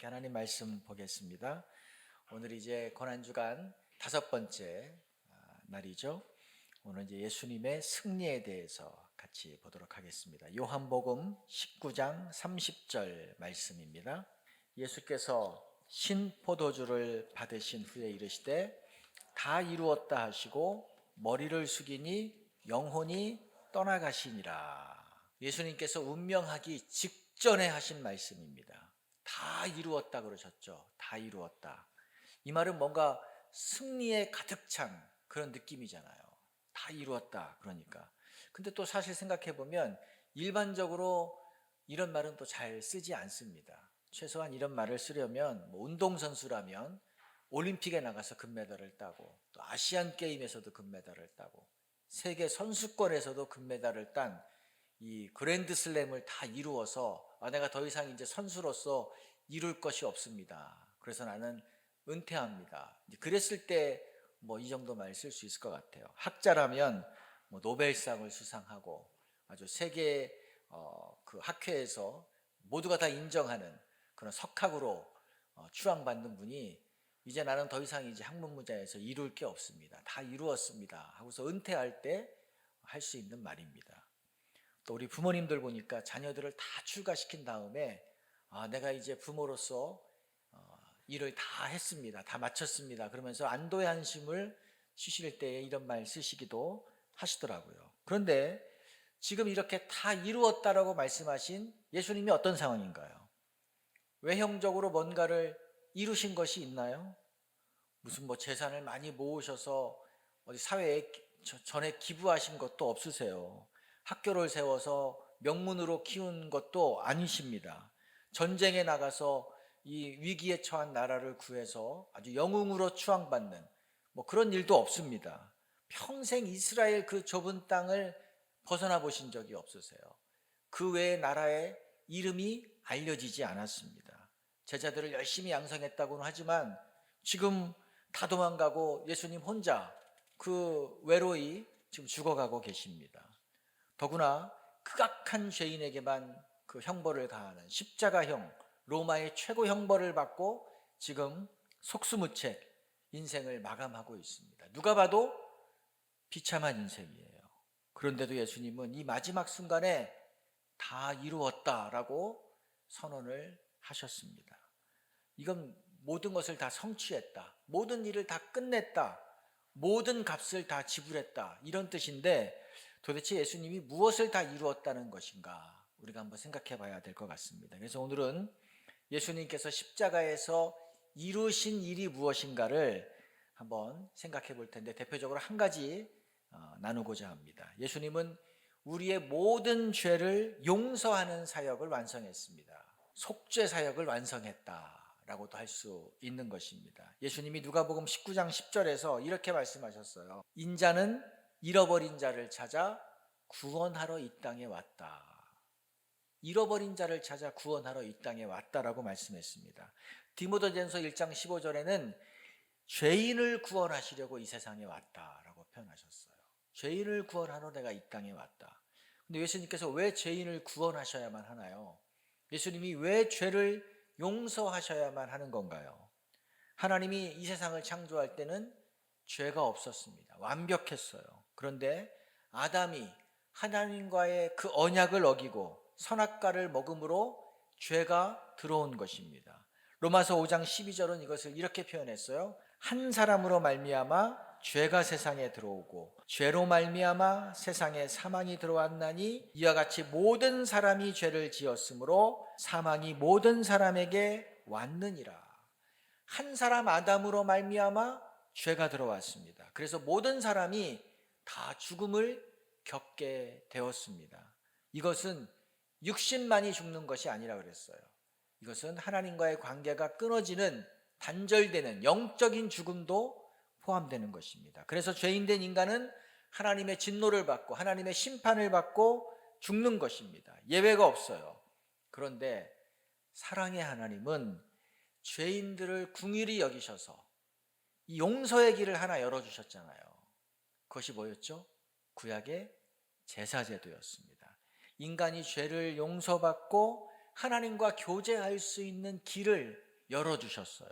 함께 하나님 말씀 보겠습니다. 오늘 이제 고난주간 5번째 날이죠. 오늘 이제 예수님의 승리에 대해서 같이 보도록 하겠습니다. 요한복음 19장 30절 말씀입니다. 예수께서 신포도주를 받으신 후에 이르시되 다 이루었다 하시고 머리를 숙이니 영혼이 떠나가시니라. 예수님께서 운명하기 직전에 하신 말씀입니다. 다 이루었다 그러셨죠. 다 이루었다. 이 말은 뭔가 승리에 가득 찬 그런 느낌이잖아요. 다 이루었다 그러니까. 근데 또 사실 생각해 보면 일반적으로 이런 말은 또 잘 쓰지 않습니다. 최소한 이런 말을 쓰려면 운동선수라면 올림픽에 나가서 금메달을 따고 또 아시안 게임에서도 금메달을 따고 세계 선수권에서도 금메달을 딴 이 그랜드슬램을 다 이루어서 내가 더 이상 이제 선수로서 이룰 것이 없습니다. 그래서 나는 은퇴합니다. 그랬을 때 이 정도 말 쓸 수 있을 것 같아요. 학자라면 노벨상을 수상하고 아주 세계 그 학회에서 모두가 다 인정하는 그런 석학으로 추앙받는 분이 이제 나는 더 이상 이제 학문 분야에서 이룰 게 없습니다. 다 이루었습니다. 하고서 은퇴할 때 할 수 있는 말입니다. 또 우리 부모님들 보니까 자녀들을 다 출가시킨 다음에 내가 이제 부모로서 일을 다 했습니다. 다 마쳤습니다. 그러면서 안도의 한숨을 쉬실 때에 이런 말 쓰시기도 하시더라고요. 그런데 지금 이렇게 다 이루었다라고 말씀하신 예수님이 어떤 상황인가요? 외형적으로 뭔가를 이루신 것이 있나요? 무슨 재산을 많이 모으셔서 어디 사회에 전에 기부하신 것도 없으세요. 학교를 세워서 명문으로 키운 것도 아니십니다. 전쟁에 나가서 이 위기에 처한 나라를 구해서 아주 영웅으로 추앙받는 그런 일도 없습니다. 평생 이스라엘 그 좁은 땅을 벗어나 보신 적이 없으세요. 그 외의 나라의 이름이 알려지지 않았습니다. 제자들을 열심히 양성했다고는 하지만 지금 다 도망가고 예수님 혼자 그 외로이 지금 죽어가고 계십니다. 더구나 극악한 죄인에게만 그 형벌을 가하는 십자가형 로마의 최고 형벌을 받고 지금 속수무책 인생을 마감하고 있습니다. 누가 봐도 비참한 인생이에요. 그런데도 예수님은 이 마지막 순간에 다 이루었다라고 선언을 하셨습니다. 이건 모든 것을 다 성취했다, 모든 일을 다 끝냈다, 모든 값을 다 지불했다, 이런 뜻인데 도대체 예수님이 무엇을 다 이루었다는 것인가 우리가 한번 생각해 봐야 될 것 같습니다. 그래서 오늘은 예수님께서 십자가에서 이루신 일이 무엇인가를 한번 생각해 볼 텐데 대표적으로 한 가지 나누고자 합니다. 예수님은 우리의 모든 죄를 용서하는 사역을 완성했습니다. 속죄 사역을 완성했다라고도 할 수 있는 것입니다. 예수님이 누가복음 19장 10절에서 이렇게 말씀하셨어요. 인자는 잃어버린 자를 찾아 구원하러 이 땅에 왔다. 잃어버린 자를 찾아 구원하러 이 땅에 왔다라고 말씀했습니다. 디모데전서 1장 15절에는 죄인을 구원하시려고 이 세상에 왔다라고 표현하셨어요. 죄인을 구원하러 내가 이 땅에 왔다. 근데 예수님께서 왜 죄인을 구원하셔야만 하나요? 예수님이 왜 죄를 용서하셔야만 하는 건가요? 하나님이 이 세상을 창조할 때는 죄가 없었습니다. 완벽했어요. 그런데 아담이 하나님과의 그 언약을 어기고 선악과를 먹음으로 죄가 들어온 것입니다. 로마서 5장 12절은 이것을 이렇게 표현했어요. 한 사람으로 말미암아 죄가 세상에 들어오고 죄로 말미암아 세상에 사망이 들어왔나니 이와 같이 모든 사람이 죄를 지었으므로 사망이 모든 사람에게 왔느니라. 한 사람 아담으로 말미암아 죄가 들어왔습니다. 그래서 모든 사람이 다 죽음을 겪게 되었습니다. 이것은 육신만이 죽는 것이 아니라 그랬어요. 이것은 하나님과의 관계가 끊어지는 단절되는 영적인 죽음도 포함되는 것입니다. 그래서 죄인된 인간은 하나님의 진노를 받고 하나님의 심판을 받고 죽는 것입니다. 예외가 없어요. 그런데 사랑의 하나님은 죄인들을 궁일이 여기셔서 이 용서의 길을 하나 열어주셨잖아요. 그것이 뭐였죠? 구약의 제사제도였습니다. 인간이 죄를 용서받고 하나님과 교제할 수 있는 길을 열어주셨어요.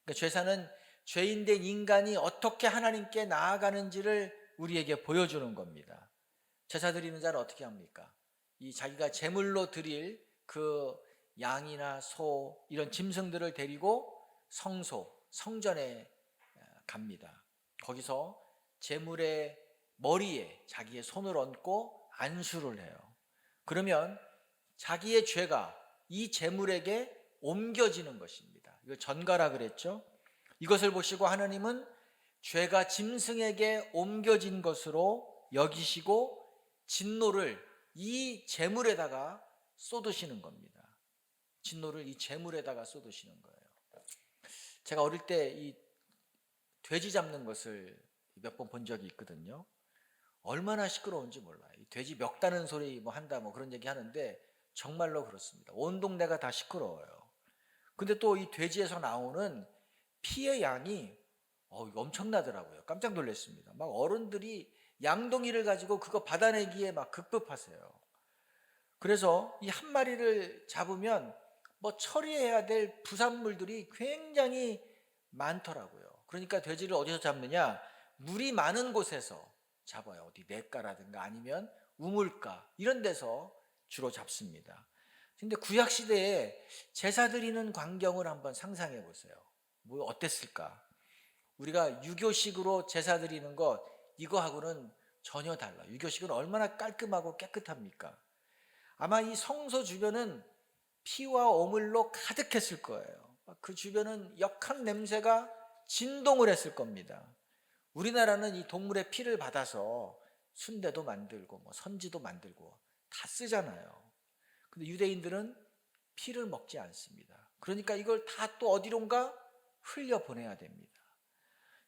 그러니까 제사는 죄인된 인간이 어떻게 하나님께 나아가는지를 우리에게 보여주는 겁니다. 제사 드리는 자는 어떻게 합니까? 이 자기가 제물로 드릴 그 양이나 소 이런 짐승들을 데리고 성전에 갑니다. 거기서 제물의 머리에 자기의 손을 얹고 안수를 해요. 그러면 자기의 죄가 이 제물에게 옮겨지는 것입니다. 이걸 전가라 그랬죠. 이것을 보시고 하나님은 죄가 짐승에게 옮겨진 것으로 여기시고 진노를 이 제물에다가 쏟으시는 겁니다. 진노를 이 제물에다가 쏟으시는 거예요. 제가 어릴 때 이 돼지 잡는 것을 몇 번 본 적이 있거든요. 얼마나 시끄러운지 몰라요. 이 돼지 멱 다는 소리 뭐 한다 뭐 그런 얘기 하는데 정말로 그렇습니다. 온 동네가 다 시끄러워요. 근데 또 이 돼지에서 나오는 피의 양이 이거 엄청나더라고요. 깜짝 놀랐습니다. 막 어른들이 양동이를 가지고 그거 받아내기에 막 급급하세요. 그래서 이 한 마리를 잡으면 뭐 처리해야 될 부산물들이 굉장히 많더라고요. 그러니까 돼지를 어디서 잡느냐? 물이 많은 곳에서 잡아요. 어디 냇가라든가 아니면 우물가 이런 데서 주로 잡습니다. 근데 구약 시대에 제사 드리는 광경을 한번 상상해 보세요. 뭐 어땠을까? 우리가 유교식으로 제사 드리는 것 이거하고는 전혀 달라. 유교식은 얼마나 깔끔하고 깨끗합니까? 아마 이 성소 주변은 피와 오물로 가득했을 거예요. 그 주변은 역한 냄새가 진동을 했을 겁니다. 우리나라는 이 동물의 피를 받아서 순대도 만들고 뭐 선지도 만들고 다 쓰잖아요. 근데 유대인들은 피를 먹지 않습니다. 그러니까 이걸 다 또 어디론가 흘려 보내야 됩니다.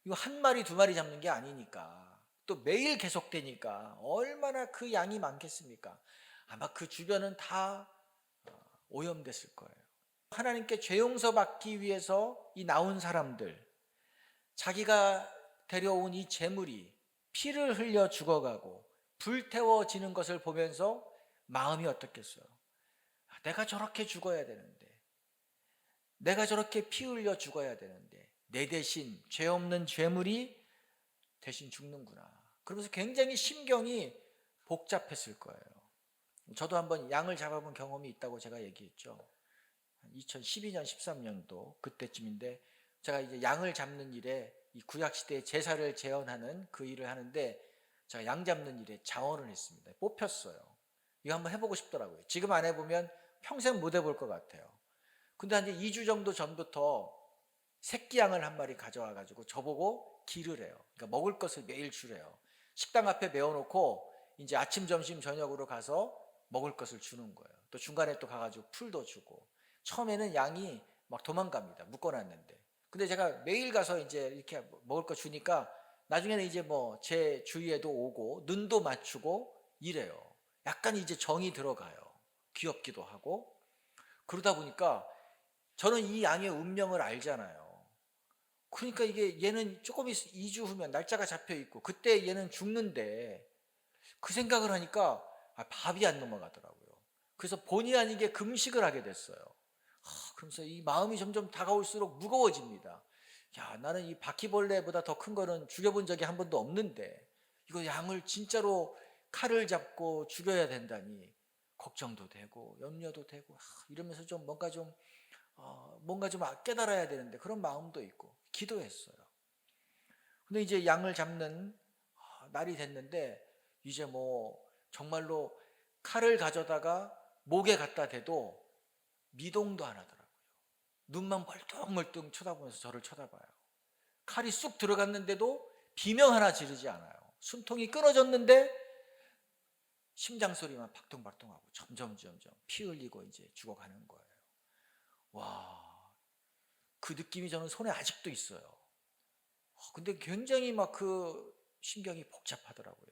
이거 한 마리 두 마리 잡는 게 아니니까 또 매일 계속되니까 얼마나 그 양이 많겠습니까? 아마 그 주변은 다 오염됐을 거예요. 하나님께 죄 용서 받기 위해서 이 나온 사람들, 자기가 데려온 이 재물이 피를 흘려 죽어가고 불태워지는 것을 보면서 마음이 어떻겠어요? 내가 저렇게 죽어야 되는데, 내가 저렇게 피 흘려 죽어야 되는데 내 대신 죄 없는 죄물이 대신 죽는구나. 그러면서 굉장히 심경이 복잡했을 거예요. 저도 한번 양을 잡아본 경험이 있다고 제가 얘기했죠. 2012년, 13년도 그때쯤인데 제가 이제 양을 잡는 일에 이 구약 시대의 제사를 재현하는 그 일을 하는데 제가 양 잡는 일에 자원을 했습니다. 뽑혔어요. 이거 한번 해보고 싶더라고요. 지금 안 해보면 평생 못 해볼 것 같아요. 근데 한 2주 정도 전부터 새끼 양을 한 마리 가져와 가지고 저보고 기르래요. 그러니까 먹을 것을 매일 주래요. 식당 앞에 메워놓고 이제 아침, 점심, 저녁으로 가서 먹을 것을 주는 거예요. 또 중간에 또 가가지고 풀도 주고. 처음에는 양이 막 도망갑니다. 묶어놨는데. 근데 제가 매일 가서 이제 이렇게 먹을 거 주니까 나중에는 이제 뭐 제 주위에도 오고 눈도 맞추고 이래요. 약간 이제 정이 들어가요. 귀엽기도 하고. 그러다 보니까 저는 이 양의 운명을 알잖아요. 그러니까 이게 얘는 조금 2주 후면 날짜가 잡혀 있고 그때 얘는 죽는데 그 생각을 하니까 밥이 안 넘어가더라고요. 그래서 본의 아니게 금식을 하게 됐어요. 그러면서 이 마음이 점점 다가올수록 무거워집니다. 야, 나는 이 바퀴벌레보다 더 큰 거는 죽여본 적이 한 번도 없는데 이거 양을 진짜로 칼을 잡고 죽여야 된다니 걱정도 되고 염려도 되고 이러면서 좀 뭔가 좀 깨달아야 되는데 그런 마음도 있고 기도했어요. 근데 이제 양을 잡는 날이 됐는데 이제 뭐 정말로 칼을 가져다가 목에 갖다 대도 미동도 안 하더라고요. 눈만 멀뚱멀뚱 쳐다보면서 저를 쳐다봐요. 칼이 쑥 들어갔는데도 비명 하나 지르지 않아요. 숨통이 끊어졌는데 심장 소리만 박동박동하고 점점 피 흘리고 이제 죽어가는 거예요. 와, 그 느낌이 저는 손에 아직도 있어요. 근데 굉장히 막 그 심경이 복잡하더라고요.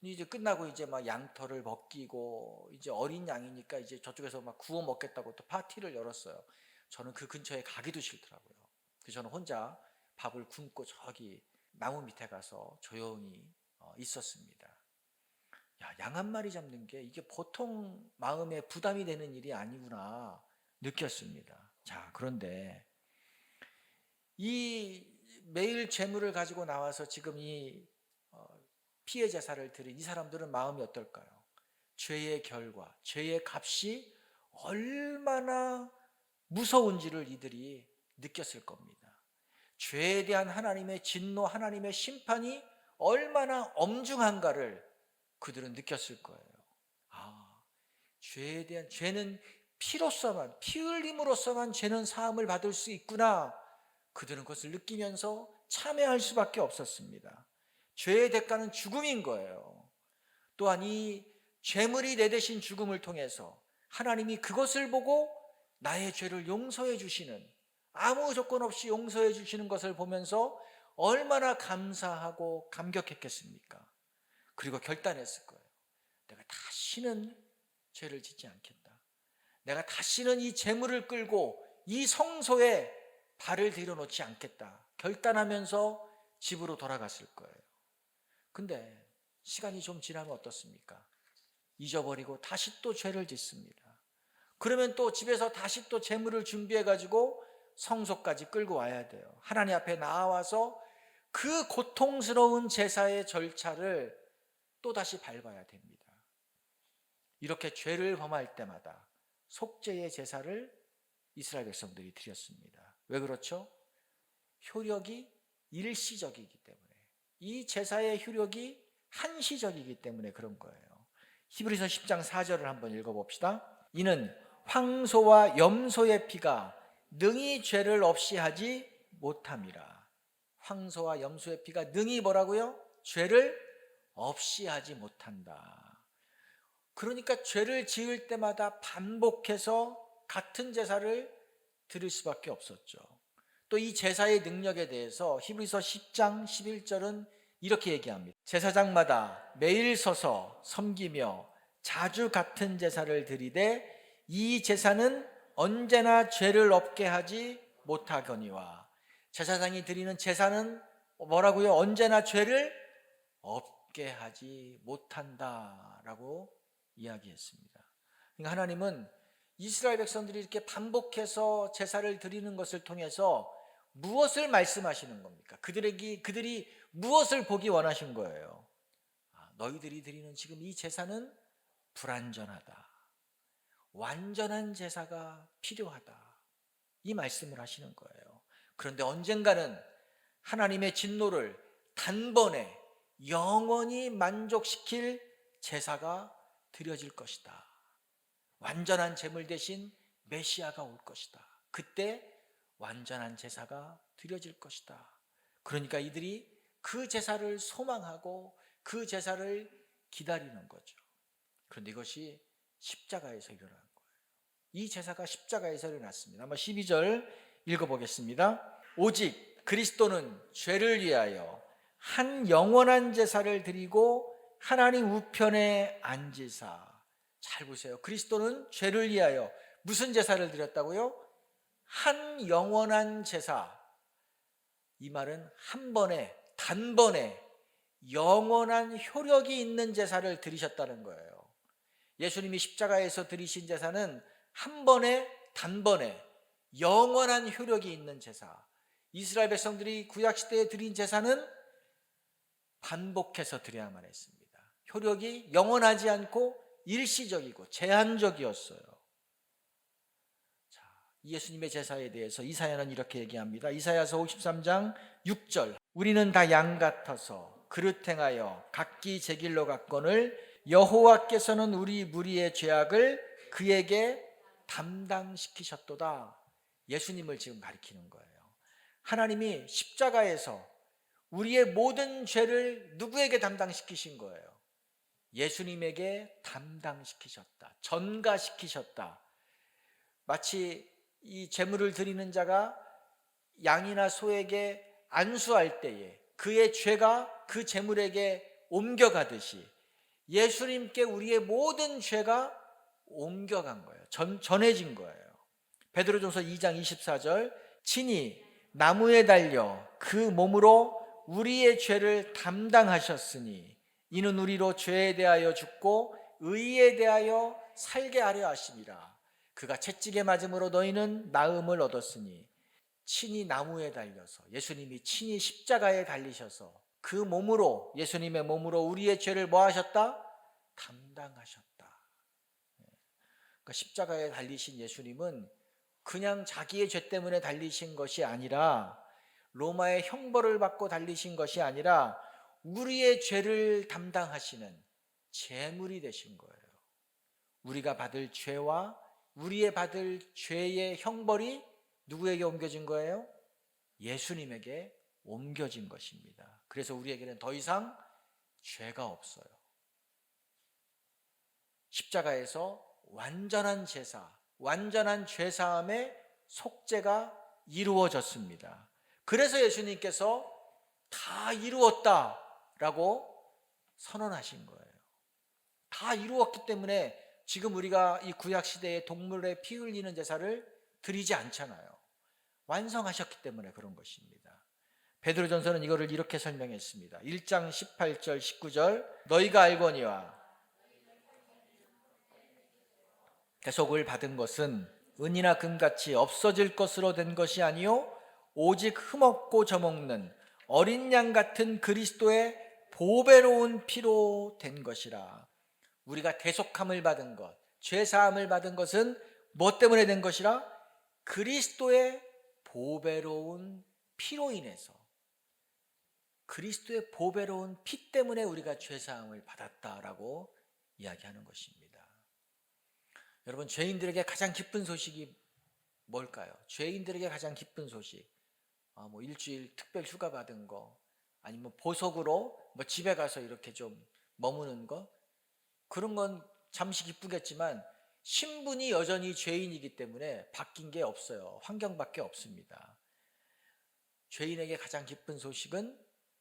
이제 끝나고 이제 막 양털을 벗기고 이제 어린 양이니까 이제 저쪽에서 막 구워 먹겠다고 또 파티를 열었어요. 저는 그 근처에 가기도 싫더라고요. 그래서 저는 혼자 밥을 굶고 저기 나무 밑에 가서 조용히 있었습니다. 야, 양 한 마리 잡는 게 이게 보통 마음에 부담이 되는 일이 아니구나 느꼈습니다. 자, 그런데 이 매일 제물을 가지고 나와서 지금 이 피해 제사를 드린 이 사람들은 마음이 어떨까요? 죄의 결과, 죄의 값이 얼마나 무서운지를 이들이 느꼈을 겁니다. 죄에 대한 하나님의 진노, 하나님의 심판이 얼마나 엄중한가를 그들은 느꼈을 거예요. 죄에 대한, 죄는 피로서만, 피 흘림으로써만 죄는 사함을 받을 수 있구나. 그들은 그것을 느끼면서 참회할 수밖에 없었습니다. 죄의 대가는 죽음인 거예요. 또한 이 죄물이 내 대신 죽음을 통해서 하나님이 그것을 보고 나의 죄를 용서해 주시는, 아무 조건 없이 용서해 주시는 것을 보면서 얼마나 감사하고 감격했겠습니까? 그리고 결단했을 거예요. 내가 다시는 죄를 짓지 않겠다. 내가 다시는 이 재물을 끌고 이 성소에 발을 들여놓지 않겠다. 결단하면서 집으로 돌아갔을 거예요. 근데 시간이 좀 지나면 어떻습니까? 잊어버리고 다시 또 죄를 짓습니다. 그러면 또 집에서 다시 또 재물을 준비해 가지고 성소까지 끌고 와야 돼요. 하나님 앞에 나와서 그 고통스러운 제사의 절차를 또 다시 밟아야 됩니다. 이렇게 죄를 범할 때마다 속죄의 제사를 이스라엘 백성들이 드렸습니다. 왜 그렇죠? 효력이 일시적이기 때문에, 이 제사의 효력이 한시적이기 때문에 그런 거예요. 히브리서 10장 4절을 한번 읽어봅시다. 이는 황소와 염소의 피가 능히 죄를 없이 하지 못함이라. 황소와 염소의 피가 능히 뭐라고요? 죄를 없이 하지 못한다. 그러니까 죄를 지을 때마다 반복해서 같은 제사를 드릴 수밖에 없었죠. 또 이 제사의 능력에 대해서 히브리서 10장 11절은 이렇게 얘기합니다. 제사장마다 매일 서서 섬기며 자주 같은 제사를 드리되 이 제사는 언제나 죄를 없게 하지 못하거니와. 제사장이 드리는 제사는 뭐라고요? 언제나 죄를 없게 하지 못한다라고 이야기했습니다. 그러니까 하나님은 이스라엘 백성들이 이렇게 반복해서 제사를 드리는 것을 통해서 무엇을 말씀하시는 겁니까? 그들이 무엇을 보기 원하신 거예요? 너희들이 드리는 지금 이 제사는 불완전하다. 완전한 제사가 필요하다. 이 말씀을 하시는 거예요. 그런데 언젠가는 하나님의 진노를 단번에 영원히 만족시킬 제사가 드려질 것이다. 완전한 제물 대신 메시아가 올 것이다. 그때 완전한 제사가 드려질 것이다. 그러니까 이들이 그 제사를 소망하고 그 제사를 기다리는 거죠. 그런데 이것이 십자가에서 일어난 거예요. 이 제사가 십자가에서 일어났습니다. 한번 12절 읽어보겠습니다. 오직 그리스도는 죄를 위하여 한 영원한 제사를 드리고 하나님 우편에 앉으사. 잘 보세요. 그리스도는 죄를 위하여 무슨 제사를 드렸다고요? 한 영원한 제사. 이 말은 한 번에, 단번에 영원한 효력이 있는 제사를 드리셨다는 거예요. 예수님이 십자가에서 드리신 제사는 한 번에, 단번에 영원한 효력이 있는 제사. 이스라엘 백성들이 구약시대에 드린 제사는 반복해서 드려야만 했습니다. 효력이 영원하지 않고 일시적이고 제한적이었어요. 자, 예수님의 제사에 대해서 이사야는 이렇게 얘기합니다. 이사야서 53장 6절. 우리는 다 양 같아서 그릇 행하여 각기 제 길로 갔거늘 여호와께서는 우리 무리의 죄악을 그에게 담당시키셨도다. 예수님을 지금 가리키는 거예요. 하나님이 십자가에서 우리의 모든 죄를 누구에게 담당시키신 거예요? 예수님에게 담당시키셨다. 전가시키셨다. 마치 이 제물을 드리는 자가 양이나 소에게 안수할 때에 그의 죄가 그 제물에게 옮겨가듯이 예수님께 우리의 모든 죄가 옮겨간 거예요. 전해진 거예요. 베드로전서 2장 24절. 친히 나무에 달려 그 몸으로 우리의 죄를 담당하셨으니 이는 우리로 죄에 대하여 죽고 의에 대하여 살게 하려 하심이라. 그가 채찍에 맞음으로 너희는 나음을 얻었으니 친히 나무에 달려서 예수님이 친히 십자가에 달리셔서 그 몸으로 예수님의 몸으로 우리의 죄를 뭐 하셨다? 담당하셨다. 그러니까 십자가에 달리신 예수님은 그냥 자기의 죄 때문에 달리신 것이 아니라 로마의 형벌을 받고 달리신 것이 아니라 우리의 죄를 담당하시는 제물이 되신 거예요. 우리가 받을 죄와 우리의 받을 죄의 형벌이 누구에게 옮겨진 거예요? 예수님에게 옮겨진 것입니다. 그래서 우리에게는 더 이상 죄가 없어요. 십자가에서 완전한 제사, 완전한 죄사함의 속죄가 이루어졌습니다. 그래서 예수님께서 다 이루었다라고 선언하신 거예요. 다 이루었기 때문에 지금 우리가 이 구약시대의 동물의 피 흘리는 제사를 드리지 않잖아요. 완성하셨기 때문에 그런 것입니다. 베드로전서는 이거를 이렇게 설명했습니다. 1장 18절 19절 너희가 알거니와 대속을 받은 것은 은이나 금같이 없어질 것으로 된 것이 아니요 오직 흠없고 젖먹는 어린 양 같은 그리스도의 보배로운 피로 된 것이라. 우리가 대속함을 받은 것, 죄사함을 받은 것은 무엇 때문에 된 것이라? 그리스도의 보배로운 피로 인해서, 그리스도의 보배로운 피 때문에 우리가 죄사함을 받았다라고 이야기하는 것입니다. 여러분, 죄인들에게 가장 기쁜 소식이 뭘까요? 죄인들에게 가장 기쁜 소식, 일주일 특별 휴가 받은 거, 아니면 보석으로 집에 가서 이렇게 좀 머무는 거, 그런 건 잠시 기쁘겠지만 신분이 여전히 죄인이기 때문에 바뀐 게 없어요. 환경밖에 없습니다. 죄인에게 가장 기쁜 소식은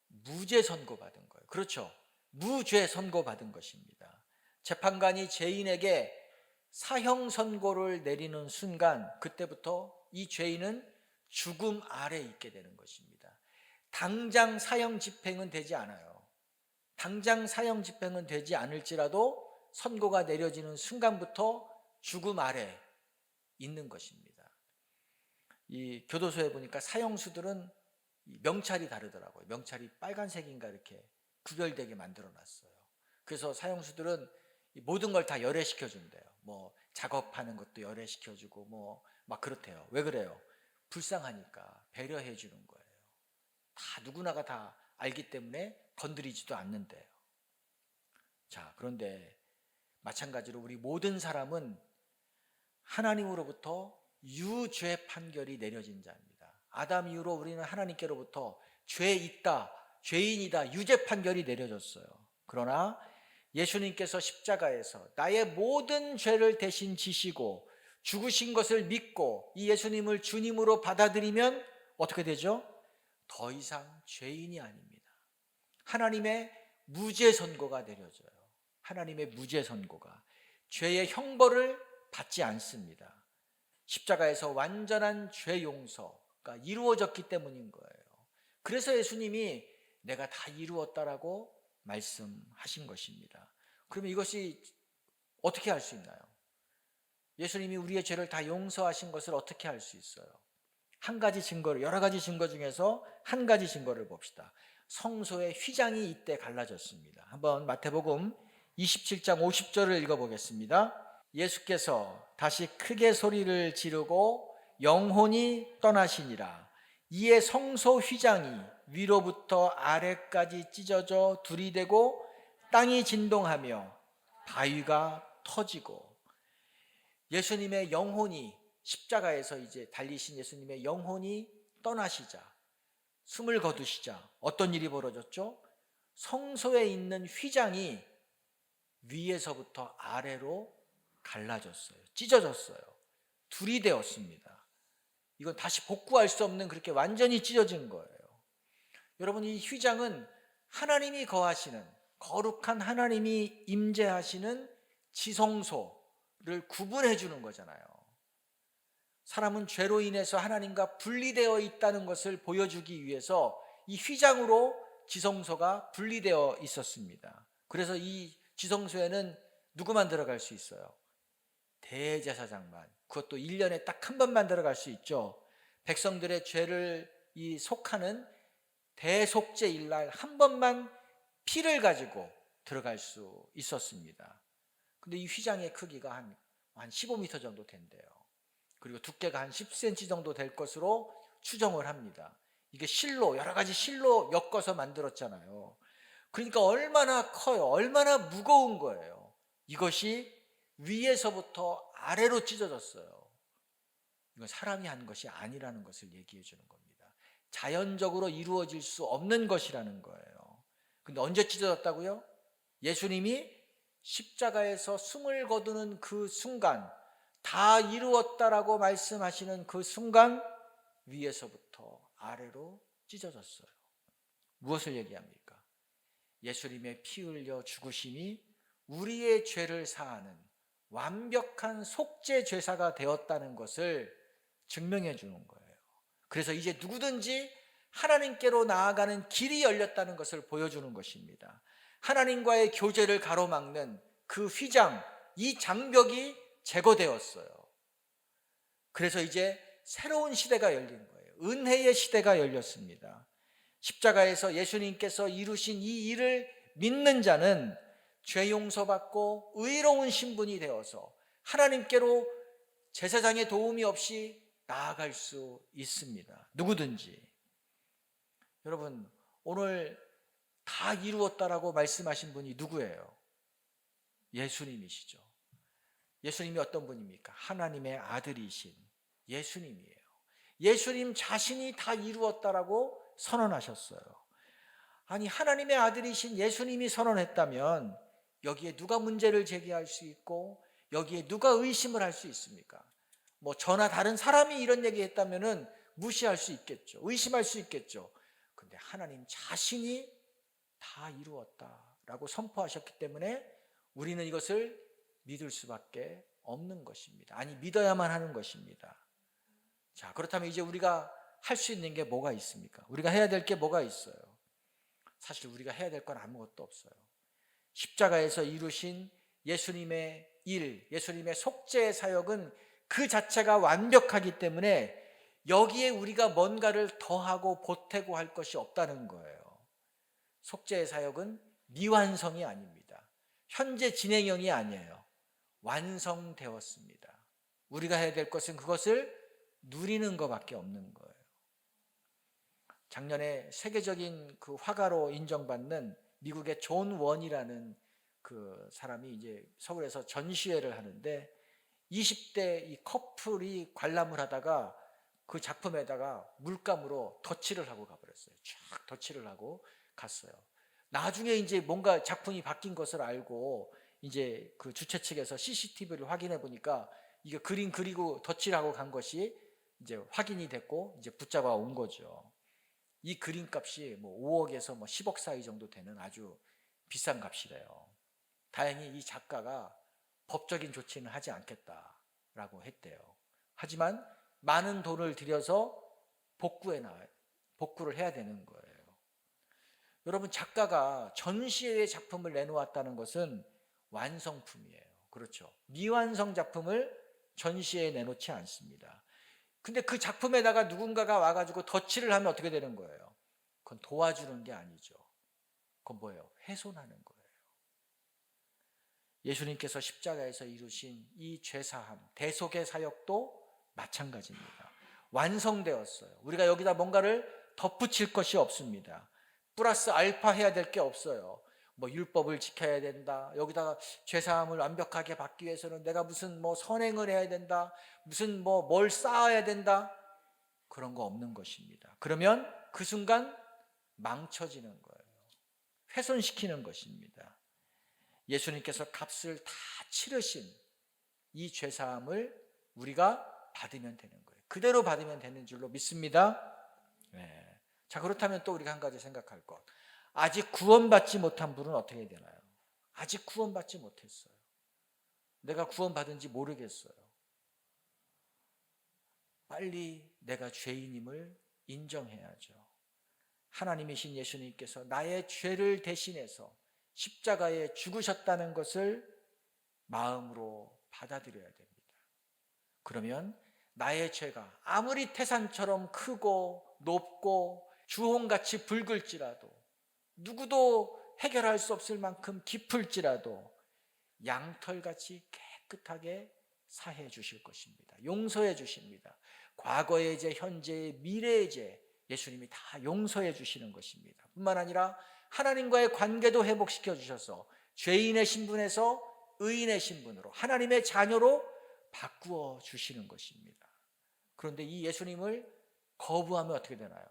무죄 선고받은 거예요. 그렇죠? 무죄 선고받은 것입니다. 재판관이 죄인에게 사형 선고를 내리는 순간 그때부터 이 죄인은 죽음 아래 있게 되는 것입니다. 당장 사형 집행은 되지 않아요. 당장 사형 집행은 되지 않을지라도 선고가 내려지는 순간부터 죽음 아래 있는 것입니다. 이 교도소에 보니까 사형수들은 명찰이 다르더라고요. 명찰이 빨간색인가 이렇게 구별되게 만들어 놨어요. 그래서 사형수들은 모든 걸 다 열애시켜 준대요. 작업하는 것도 열애시켜 주고 막 그렇대요. 왜 그래요? 불쌍하니까 배려해 주는 거예요. 다 누구나가 다 알기 때문에 건드리지도 않는데요. 자, 그런데 마찬가지로 우리 모든 사람은 하나님으로부터 유죄 판결이 내려진 자입니다. 아담 이후로 우리는 하나님께로부터 죄 있다, 죄인이다, 유죄 판결이 내려졌어요. 그러나 예수님께서 십자가에서 나의 모든 죄를 대신 지시고 죽으신 것을 믿고 이 예수님을 주님으로 받아들이면 어떻게 되죠? 더 이상 죄인이 아닙니다. 하나님의 무죄 선고가 내려져요. 하나님의 무죄 선고가 죄의 형벌을 받지 않습니다. 십자가에서 완전한 죄 용서가 이루어졌기 때문인 거예요. 그래서 예수님이 내가 다 이루었다라고 말씀하신 것입니다. 그러면 이것이 어떻게 할 수 있나요? 예수님이 우리의 죄를 다 용서하신 것을 어떻게 할 수 있어요? 한 가지 증거를, 여러 가지 증거 중에서 한 가지 증거를 봅시다. 성소의 휘장이 이때 갈라졌습니다. 한번 마태복음 27장 50절을 읽어보겠습니다. 예수께서 다시 크게 소리를 지르고 영혼이 떠나시니라. 이에 성소 휘장이 위로부터 아래까지 찢어져 둘이되고 땅이 진동하며 바위가 터지고, 예수님의 영혼이 십자가에서 이제 달리신 예수님의 영혼이 떠나시자, 숨을 거두시자 어떤 일이 벌어졌죠? 성소에 있는 휘장이 위에서부터 아래로 갈라졌어요. 찢어졌어요. 둘이 되었습니다. 이건 다시 복구할 수 없는, 그렇게 완전히 찢어진 거예요. 여러분, 이 휘장은 하나님이 거하시는, 거룩한 하나님이 임재하시는 지성소를 구분해 주는 거잖아요. 사람은 죄로 인해서 하나님과 분리되어 있다는 것을 보여주기 위해서 이 휘장으로 지성소가 분리되어 있었습니다. 그래서 이 지성소에는 누구만 들어갈 수 있어요? 대제사장만, 그것도 1년에 딱 한 번만 들어갈 수 있죠. 백성들의 죄를 속하는 대속죄일날 한 번만 피를 가지고 들어갈 수 있었습니다. 근데 이 휘장의 크기가 한 15m 정도 된대요. 그리고 두께가 한 10cm 정도 될 것으로 추정을 합니다. 이게 실로, 여러 가지 실로 엮어서 만들었잖아요. 그러니까 얼마나 커요. 얼마나 무거운 거예요. 이것이 위에서부터 아래로 찢어졌어요. 이건 사람이 한 것이 아니라는 것을 얘기해 주는 겁니다. 자연적으로 이루어질 수 없는 것이라는 거예요. 근데 언제 찢어졌다고요? 예수님이 십자가에서 숨을 거두는 그 순간, 다 이루었다라고 말씀하시는 그 순간 위에서부터 아래로 찢어졌어요. 무엇을 얘기합니까? 예수님의 피 흘려 죽으심이 우리의 죄를 사하는 완벽한 속죄 죄사가 되었다는 것을 증명해 주는 거예요. 그래서 이제 누구든지 하나님께로 나아가는 길이 열렸다는 것을 보여주는 것입니다. 하나님과의 교제를 가로막는 그 휘장, 이 장벽이 제거되었어요. 그래서 이제 새로운 시대가 열린 거예요. 은혜의 시대가 열렸습니다. 십자가에서 예수님께서 이루신 이 일을 믿는 자는 죄 용서받고 의로운 신분이 되어서 하나님께로 제사장의 도움이 없이 나아갈 수 있습니다. 누구든지. 여러분, 오늘 다 이루었다라고 말씀하신 분이 누구예요? 예수님이시죠. 예수님이 어떤 분입니까? 하나님의 아들이신 예수님이에요. 예수님 자신이 다 이루었다라고 선언하셨어요. 아니, 하나님의 아들이신 예수님이 선언했다면 여기에 누가 문제를 제기할 수 있고 여기에 누가 의심을 할 수 있습니까? 뭐 저나 다른 사람이 이런 얘기했다면은 무시할 수 있겠죠. 의심할 수 있겠죠. 근데 하나님 자신이 다 이루었다라고 선포하셨기 때문에 우리는 이것을 믿을 수밖에 없는 것입니다. 아니, 믿어야만 하는 것입니다. 자, 그렇다면 이제 우리가 할 수 있는 게 뭐가 있습니까? 우리가 해야 될 게 뭐가 있어요? 사실 우리가 해야 될 건 아무것도 없어요. 십자가에서 이루신 예수님의 일, 예수님의 속죄의 사역은 그 자체가 완벽하기 때문에 여기에 우리가 뭔가를 더하고 보태고 할 것이 없다는 거예요. 속죄의 사역은 미완성이 아닙니다. 현재 진행형이 아니에요. 완성되었습니다. 우리가 해야 될 것은 그것을 누리는 것밖에 없는 거예요. 작년에 세계적인 그 화가로 인정받는 미국의 존 원이라는 그 사람이 이제 서울에서 전시회를 하는데 20대 이 커플이 관람을 하다가 그 작품에다가 물감으로 덧칠을 하고 가버렸어요. 쫙 덧칠을 하고 갔어요. 나중에 이제 뭔가 작품이 바뀐 것을 알고 이제 그 주최 측에서 CCTV를 확인해 보니까 이게 그림 그리고 덧칠하고 간 것이 이제 확인이 됐고 이제 붙잡아 온 거죠. 이 그림값이 뭐 5억에서 뭐 10억 사이 정도 되는 아주 비싼 값이래요. 다행히 이 작가가 법적인 조치는 하지 않겠다라고 했대요. 하지만 많은 돈을 들여서 복구를 해야 되는 거예요. 여러분, 작가가 전시회에 작품을 내놓았다는 것은 완성품이에요. 그렇죠. 미완성 작품을 전시회에 내놓지 않습니다. 근데 그 작품에다가 누군가가 와가지고 덧칠을 하면 어떻게 되는 거예요? 그건 도와주는 게 아니죠. 그건 뭐예요? 훼손하는 거예요. 예수님께서 십자가에서 이루신 이 죄사함, 대속의 사역도 마찬가지입니다. 완성되었어요. 우리가 여기다 뭔가를 덧붙일 것이 없습니다. 플러스 알파 해야 될 게 없어요. 뭐 율법을 지켜야 된다. 여기다가 죄사함을 완벽하게 받기 위해서는 내가 무슨 뭐 선행을 해야 된다. 무슨 뭐 뭘 쌓아야 된다. 그런 거 없는 것입니다. 그러면 그 순간 망쳐지는 거예요. 훼손시키는 것입니다. 예수님께서 값을 다 치르신 이 죄사함을 우리가 받으면 되는 거예요. 그대로 받으면 되는 줄로 믿습니다. 네. 자, 그렇다면 또 우리가 한 가지 생각할 것. 아직 구원받지 못한 분은 어떻게 되나요? 아직 구원받지 못했어요. 내가 구원받은지 모르겠어요. 빨리 내가 죄인임을 인정해야죠. 하나님이신 예수님께서 나의 죄를 대신해서 십자가에 죽으셨다는 것을 마음으로 받아들여야 됩니다. 그러면 나의 죄가 아무리 태산처럼 크고 높고 주홍같이 붉을지라도, 누구도 해결할 수 없을 만큼 깊을지라도 양털같이 깨끗하게 사해 주실 것입니다. 용서해 주십니다. 과거의 죄, 현재의, 미래의 죄 예수님이 다 용서해 주시는 것입니다. 뿐만 아니라 하나님과의 관계도 회복시켜 주셔서 죄인의 신분에서 의인의 신분으로, 하나님의 자녀로 바꾸어 주시는 것입니다. 그런데 이 예수님을 거부하면 어떻게 되나요?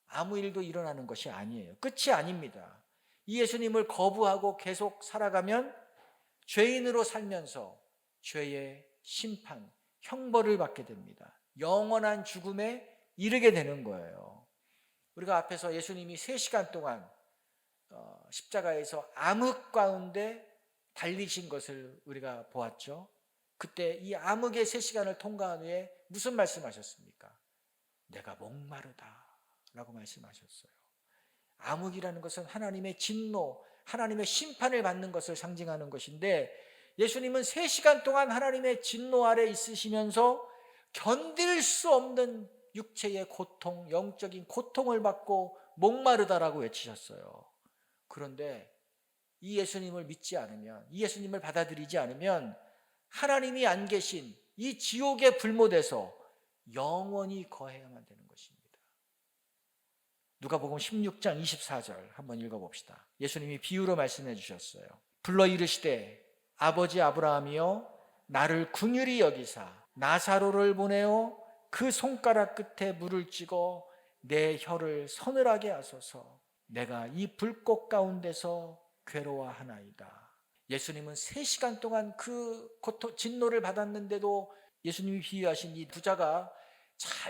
아무 일도 일어나는 것이 아니에요. 끝이 아닙니다. 이 예수님을 거부하고 계속 살아가면 죄인으로 살면서 죄의 심판, 형벌을 받게 됩니다. 영원한 죽음에 이르게 되는 거예요. 우리가 앞에서 예수님이 3시간 동안 십자가에서 암흑 가운데 달리신 것을 우리가 보았죠. 그때 이 암흑의 3시간을 통과한 후에 무슨 말씀하셨습니까? 내가 목마르다 라고 말씀하셨어요. 암흑이라는 것은 하나님의 진노, 하나님의 심판을 받는 것을 상징하는 것인데, 예수님은 3시간 동안 하나님의 진노 아래 있으시면서 견딜 수 없는 육체의 고통, 영적인 고통을 받고 목마르다라고 외치셨어요. 그런데 이 예수님을 믿지 않으면, 이 예수님을 받아들이지 않으면 하나님이 안 계신 이 지옥의 불못에서 영원히 거해야만 되는 것입니다. 누가복음 16장 24절 한번 읽어봅시다. 예수님이 비유로 말씀해 주셨어요. 불러 이르시되 아버지 아브라함이여 나를 긍휼히 여기사 나사로를 보내어 그 손가락 끝에 물을 찍어 내 혀를 서늘하게 하소서. 내가 이 불꽃 가운데서 괴로워하나이다. 예수님은 3시간 동안 그 진노를 받았는데도 예수님이 비유하신 이 부자가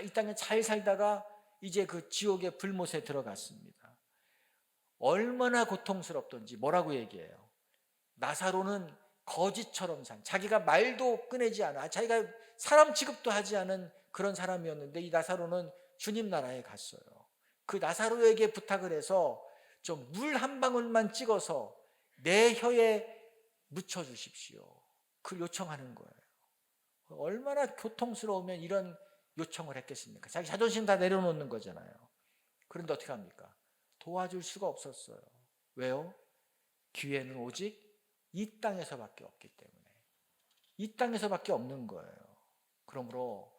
이 땅에 잘 살다가 이제 그 지옥의 불못에 들어갔습니다. 얼마나 고통스럽던지. 뭐라고 얘기해요? 나사로는 거지처럼 자기가 말도 꺼내지 않아, 자기가 사람 취급도 하지 않은 그런 사람이었는데, 이 나사로는 주님 나라에 갔어요. 그 나사로에게 부탁을 해서 좀 물 한 방울만 찍어서 내 혀에 묻혀 주십시오. 그걸 요청하는 거예요. 얼마나 고통스러우면 이런 요청을 했겠습니까? 자기 자존심 다 내려놓는 거잖아요. 그런데 어떻게 합니까? 도와줄 수가 없었어요. 왜요? 기회는 오직 이 땅에서밖에 없기 때문에. 이 땅에서밖에 없는 거예요. 그러므로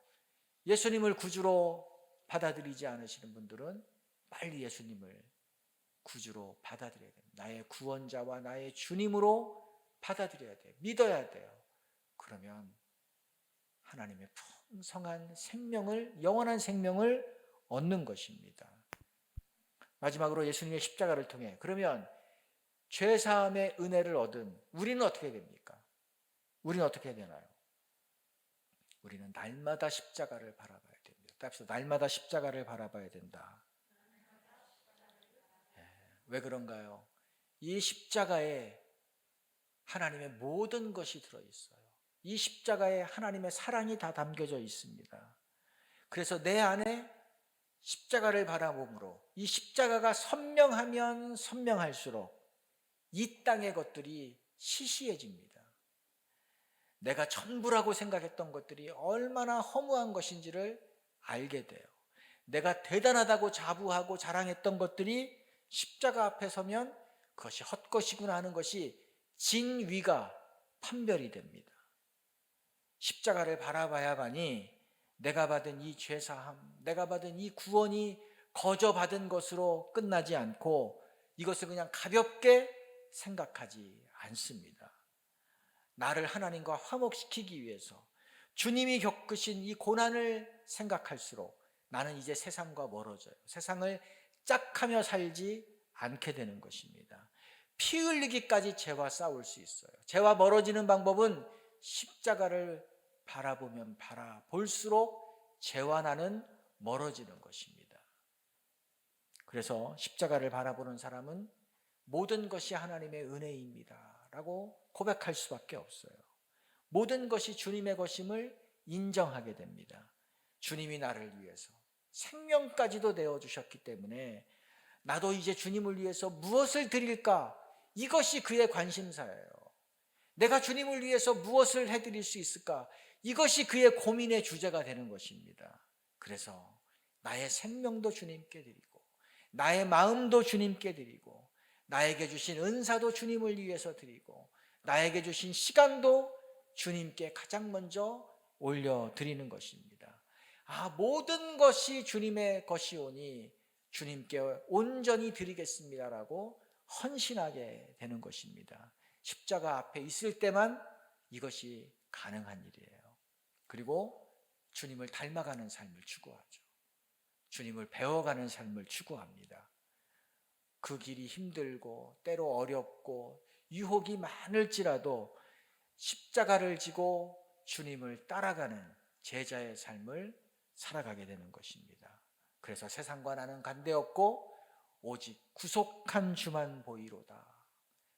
예수님을 구주로 받아들이지 않으시는 분들은 빨리 예수님을 구주로 받아들여야 됩니다. 나의 구원자와 나의 주님으로 받아들여야 돼요. 믿어야 돼요. 그러면 하나님의 풍성한 생명을, 영원한 생명을 얻는 것입니다. 마지막으로 예수님의 십자가를 통해, 그러면 죄사함의 은혜를 얻은 우리는 어떻게 됩니까? 우리는 어떻게 되나요? 우리는 날마다 십자가를 바라봐야 됩니다. 답시다. 날마다 십자가를 바라봐야 된다. 왜 그런가요? 이 십자가에 하나님의 모든 것이 들어있어요. 이 십자가에 하나님의 사랑이 다 담겨져 있습니다. 그래서 내 안에 십자가를 바라봄으로 이 십자가가 선명하면 선명할수록 이 땅의 것들이 시시해집니다. 내가 전부라고 생각했던 것들이 얼마나 허무한 것인지를 알게 돼요. 내가 대단하다고 자부하고 자랑했던 것들이 십자가 앞에 서면 그것이 헛것이구나 하는 것이 진위가 판별이 됩니다. 십자가를 바라봐야만이 내가 받은 이 죄사함, 내가 받은 이 구원이 거저 받은 것으로 끝나지 않고 이것을 그냥 가볍게 생각하지 않습니다. 나를 하나님과 화목시키기 위해서 주님이 겪으신 이 고난을 생각할수록 나는 이제 세상과 멀어져요. 세상을 짝하며 살지 않게 되는 것입니다. 피 흘리기까지 죄와 싸울 수 있어요. 죄와 멀어지는 방법은 십자가를 바라보면 바라볼수록 죄와 나는 멀어지는 것입니다. 그래서 십자가를 바라보는 사람은 모든 것이 하나님의 은혜입니다 라고 고백할 수밖에 없어요. 모든 것이 주님의 것임을 인정하게 됩니다. 주님이 나를 위해서 생명까지도 내어주셨기 때문에 나도 이제 주님을 위해서 무엇을 드릴까? 이것이 그의 관심사예요. 내가 주님을 위해서 무엇을 해드릴 수 있을까? 이것이 그의 고민의 주제가 되는 것입니다. 그래서 나의 생명도 주님께 드리고 나의 마음도 주님께 드리고 나에게 주신 은사도 주님을 위해서 드리고 나에게 주신 시간도 주님께 가장 먼저 올려드리는 것입니다. 모든 것이 주님의 것이오니 주님께 온전히 드리겠습니다라고 헌신하게 되는 것입니다. 십자가 앞에 있을 때만 이것이 가능한 일이에요. 그리고 주님을 닮아가는 삶을 추구하죠. 주님을 배워가는 삶을 추구합니다. 그 길이 힘들고 때로 어렵고 유혹이 많을지라도 십자가를 지고 주님을 따라가는 제자의 삶을 살아가게 되는 것입니다. 그래서 세상과 나는 관대없고 오직 구속한 주만 보이로다.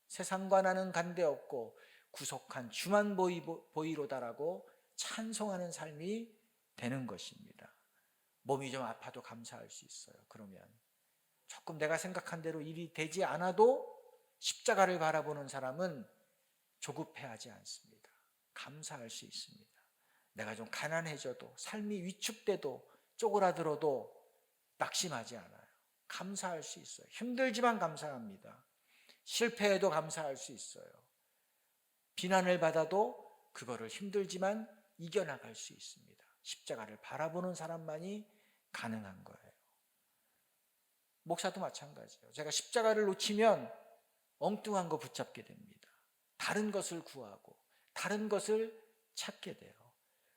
세상과 나는 관대없고 구속한 주만 보이로다라고 찬송하는 삶이 되는 것입니다. 몸이 좀 아파도 감사할 수 있어요. 그러면 조금 내가 생각한 대로 일이 되지 않아도 십자가를 바라보는 사람은 조급해하지 않습니다. 감사할 수 있습니다. 내가 좀 가난해져도 삶이 위축돼도 쪼그라들어도 낙심하지 않아요. 감사할 수 있어요. 힘들지만 감사합니다. 실패해도 감사할 수 있어요. 비난을 받아도 그거를 힘들지만 이겨나갈 수 있습니다. 십자가를 바라보는 사람만이 가능한 거예요. 목사도 마찬가지예요. 제가 십자가를 놓치면 엉뚱한 거 붙잡게 됩니다. 다른 것을 구하고 다른 것을 찾게 돼요.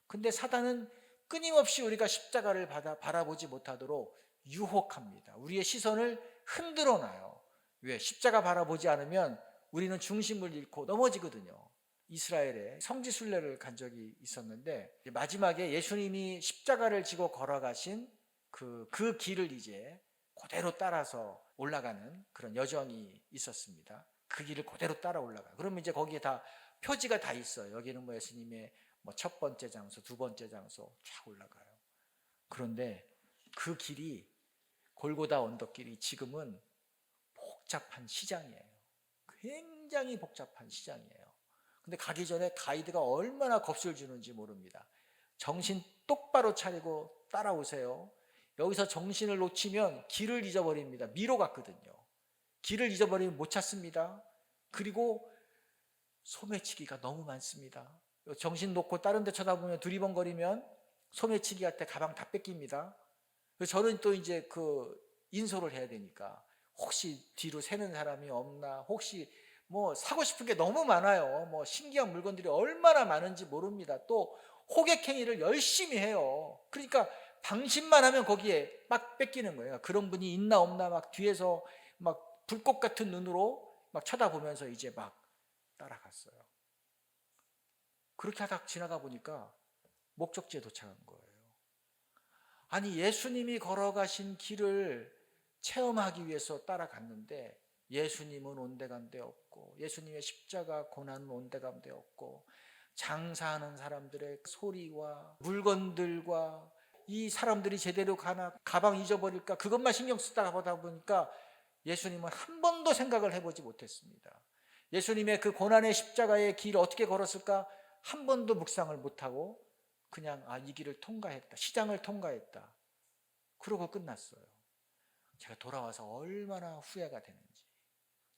근데 사단은 끊임없이 우리가 십자가를 바라보지 못하도록 유혹합니다. 우리의 시선을 흔들어 놔요. 왜? 십자가 바라보지 않으면 우리는 중심을 잃고 넘어지거든요. 이스라엘에 성지순례를 간 적이 있었는데 마지막에 예수님이 십자가를 지고 걸어가신 그 길을 이제 그대로 따라서 올라가는 그런 여정이 있었습니다. 그 길을 그대로 따라 올라가요. 그러면 이제 거기에 다 표지가 다 있어요. 여기는 예수님의 첫 번째 장소, 두 번째 장소 쫙 올라가요. 그런데 그 길이 골고다 언덕길이 지금은 복잡한 시장이에요. 굉장히 복잡한 시장이에요. 근데 가기 전에 가이드가 얼마나 겁을 주는지 모릅니다. 정신 똑바로 차리고 따라오세요. 여기서 정신을 놓치면 길을 잊어버립니다. 미로 갔거든요. 길을 잊어버리면 못 찾습니다. 그리고 소매치기가 너무 많습니다. 정신 놓고 다른 데 쳐다보면 두리번거리면 소매치기한테 가방 다 뺏깁니다. 저는 또 이제 인솔을 해야 되니까 혹시 뒤로 새는 사람이 없나, 혹시 사고 싶은 게 너무 많아요. 신기한 물건들이 얼마나 많은지 모릅니다. 또 호객행위를 열심히 해요. 그러니까 방심만 하면 거기에 막 뺏기는 거예요. 그런 분이 있나 없나 막 뒤에서 막 불꽃 같은 눈으로 막 쳐다보면서 이제 막 따라갔어요. 그렇게 하다 지나가 보니까 목적지에 도착한 거예요. 아니, 예수님이 걸어가신 길을 체험하기 위해서 따라갔는데 예수님은 온데간데 없고 예수님의 십자가 고난은 온데간데 없고 장사하는 사람들의 소리와 물건들과 이 사람들이 제대로 가나, 가방 잊어버릴까, 그것만 신경 쓰다가 보다 보니까 예수님은 한 번도 생각을 해보지 못했습니다. 예수님의 그 고난의 십자가의 길을 어떻게 걸었을까 한 번도 묵상을 못하고 그냥 이 길을 통과했다, 시장을 통과했다, 그러고 끝났어요. 제가 돌아와서 얼마나 후회가 되는지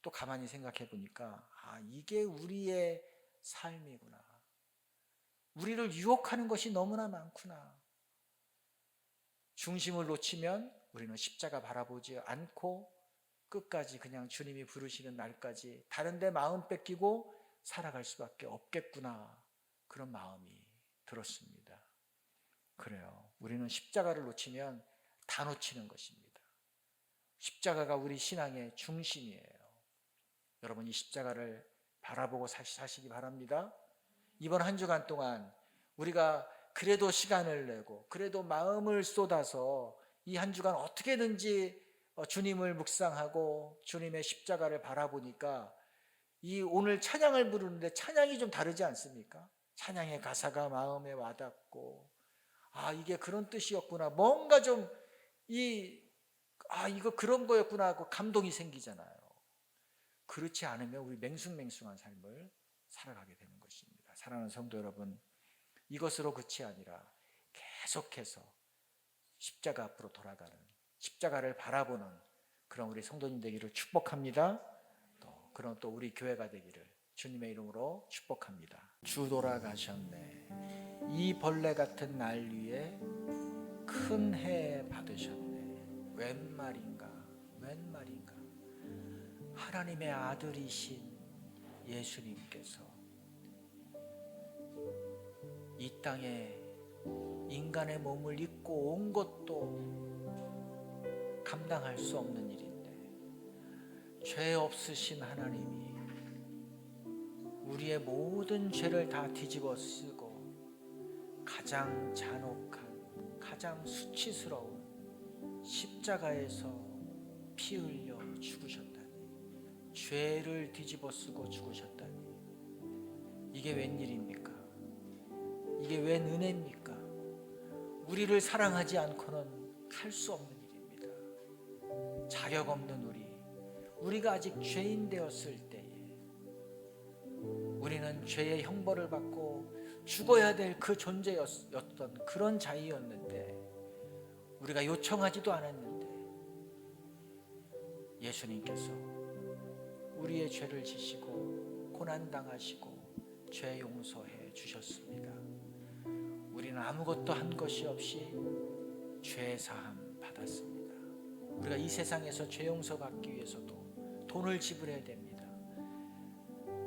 또 가만히 생각해 보니까 이게 우리의 삶이구나. 우리를 유혹하는 것이 너무나 많구나. 중심을 놓치면 우리는 십자가 바라보지 않고 끝까지 그냥 주님이 부르시는 날까지 다른 데 마음 뺏기고 살아갈 수밖에 없겠구나, 그런 마음이 들었습니다. 그래요. 우리는 십자가를 놓치면 다 놓치는 것입니다. 십자가가 우리 신앙의 중심이에요. 여러분, 이 십자가를 바라보고 사시기 바랍니다. 이번 한 주간 동안 우리가 그래도 시간을 내고 그래도 마음을 쏟아서 이 한 주간 어떻게든지 주님을 묵상하고 주님의 십자가를 바라보니까 이 오늘 찬양을 부르는데 찬양이 좀 다르지 않습니까? 찬양의 가사가 마음에 와닿고 이게 그런 뜻이었구나, 뭔가 좀 이거 그런 거였구나 하고 감동이 생기잖아요. 그렇지 않으면 우리 맹숭맹숭한 삶을 살아가게 되는 것입니다. 사랑하는 성도 여러분, 이것으로 끝이 아니라 계속해서 십자가 앞으로 돌아가는, 십자가를 바라보는 그런 우리 성도님 되기를 축복합니다. 그런 또 우리 교회가 되기를 주님의 이름으로 축복합니다. 주 돌아가셨네. 이 벌레 같은 날 위에 큰 해 받으셨네. 웬 말인가, 웬 말인가. 하나님의 아들이신 예수님께서 이 땅에 인간의 몸을 입고 온 것도 감당할 수 없는 일인데, 죄 없으신 하나님이 우리의 모든 죄를 다 뒤집어 쓰고 가장 잔혹한, 가장 수치스러운 십자가에서 피 흘려 죽으셨다니, 죄를 뒤집어 쓰고 죽으셨다니, 이게 웬일입니까? 이게 웬 은혜입니까? 우리를 사랑하지 않고는 할 수 없는 일입니다. 자격 없는 우리가 아직 죄인 되었을 때에 우리는 죄의 형벌을 받고 죽어야 될 그 존재였던 그런 자이었는데, 우리가 요청하지도 않았는데 예수님께서 우리의 죄를 지시고 고난당하시고 죄 용서해 주셨습니다. 우리는 아무것도 한 것이 없이 죄 사함 받았습니다. 우리가 이 세상에서 죄 용서 받기 위해서도 돈을 지불해야 됩니다.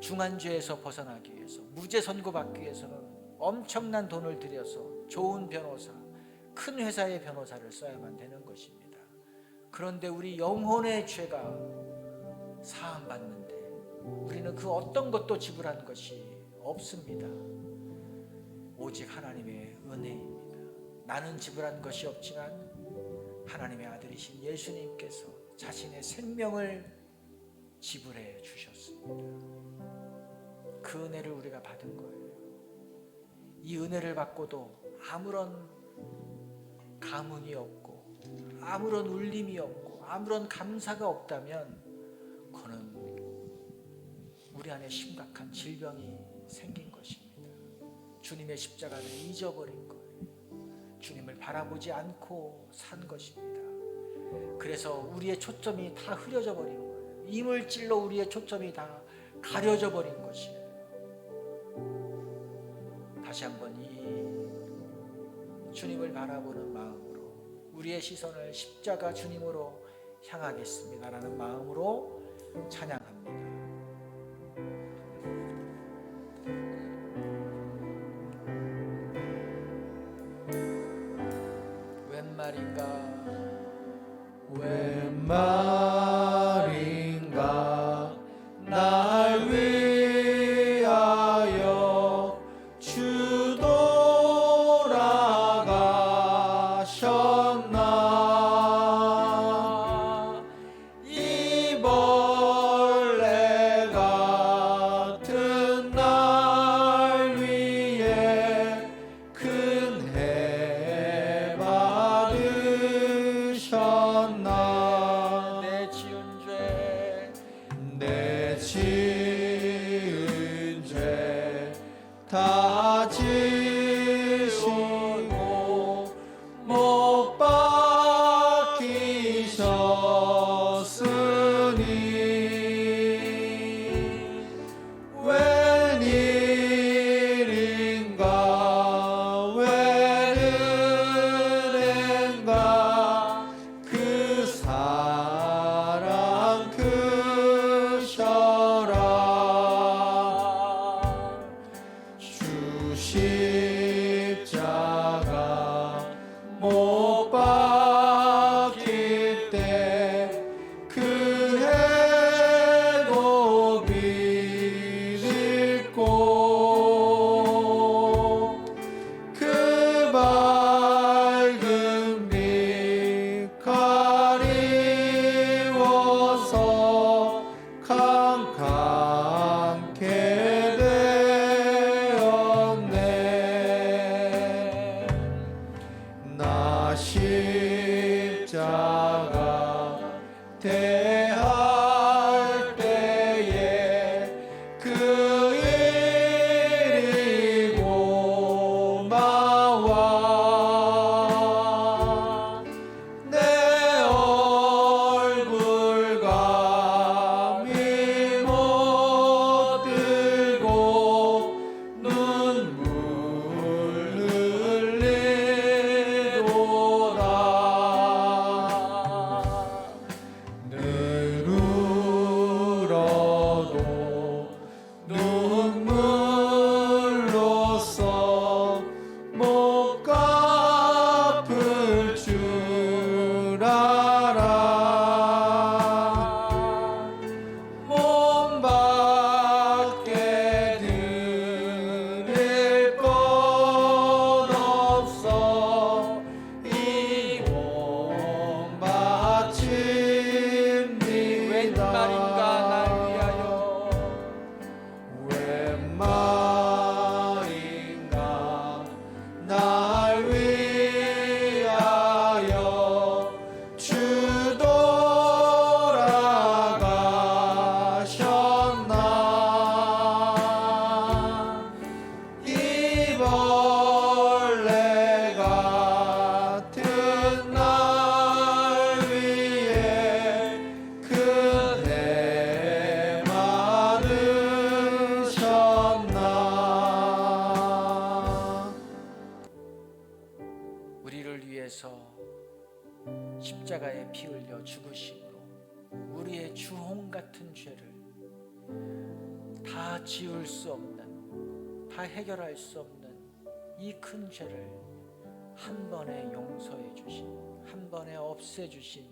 중한죄에서 벗어나기 위해서, 무죄 선고 받기 위해서는 엄청난 돈을 들여서 좋은 변호사, 큰 회사의 변호사를 써야만 되는 것입니다. 그런데 우리 영혼의 죄가 사함 받는데 우리는 그 어떤 것도 지불한 것이 없습니다. 오직 하나님의 은혜입니다. 나는 지불한 것이 없지만 하나님의 아들이신 예수님께서 자신의 생명을 지불해 주셨습니다. 그 은혜를 우리가 받은 거예요. 이 은혜를 받고도 아무런 감흥이 없고 아무런 울림이 없고 아무런 감사가 없다면 그는 우리 안에 심각한 질병이 생긴 것입니다. 주님의 십자가를 잊어버린 거예요. 주님을 바라보지 않고 산 것입니다. 그래서 우리의 초점이 다 흐려져 버린 거예요. 이물질로 우리의 초점이 다 가려져 버린 것이에요. 다시 한번 이 주님을 바라보는 마음으로 우리의 시선을 십자가 주님으로 향하겠습니다라는 마음으로 찬양합니다. 웬 말인가, 웬 말인가 날 위하여 주 돌아가셨나. 이 벌레 같은 날 위에 큰 해 받으셨나. 내 지은 죄, 내 지은 죄 다 지시고 못 박히셨으니 웬일인가 웬 은혜인가 그 사랑 크셔라. 주 십자가 못 박힐 때 그 해도 빛있고 그 밝은 빛 가리워서 캄캄케 되었네. 나 십자가 대할 때에 그 일이 십자가에 피 흘려 죽으심으로 우리의 주홍 같은 죄를 다 지울 수 없는, 다 해결할 수 없는 이 큰 죄를 한 번에 용서해 주신, 한 번에 없애 주신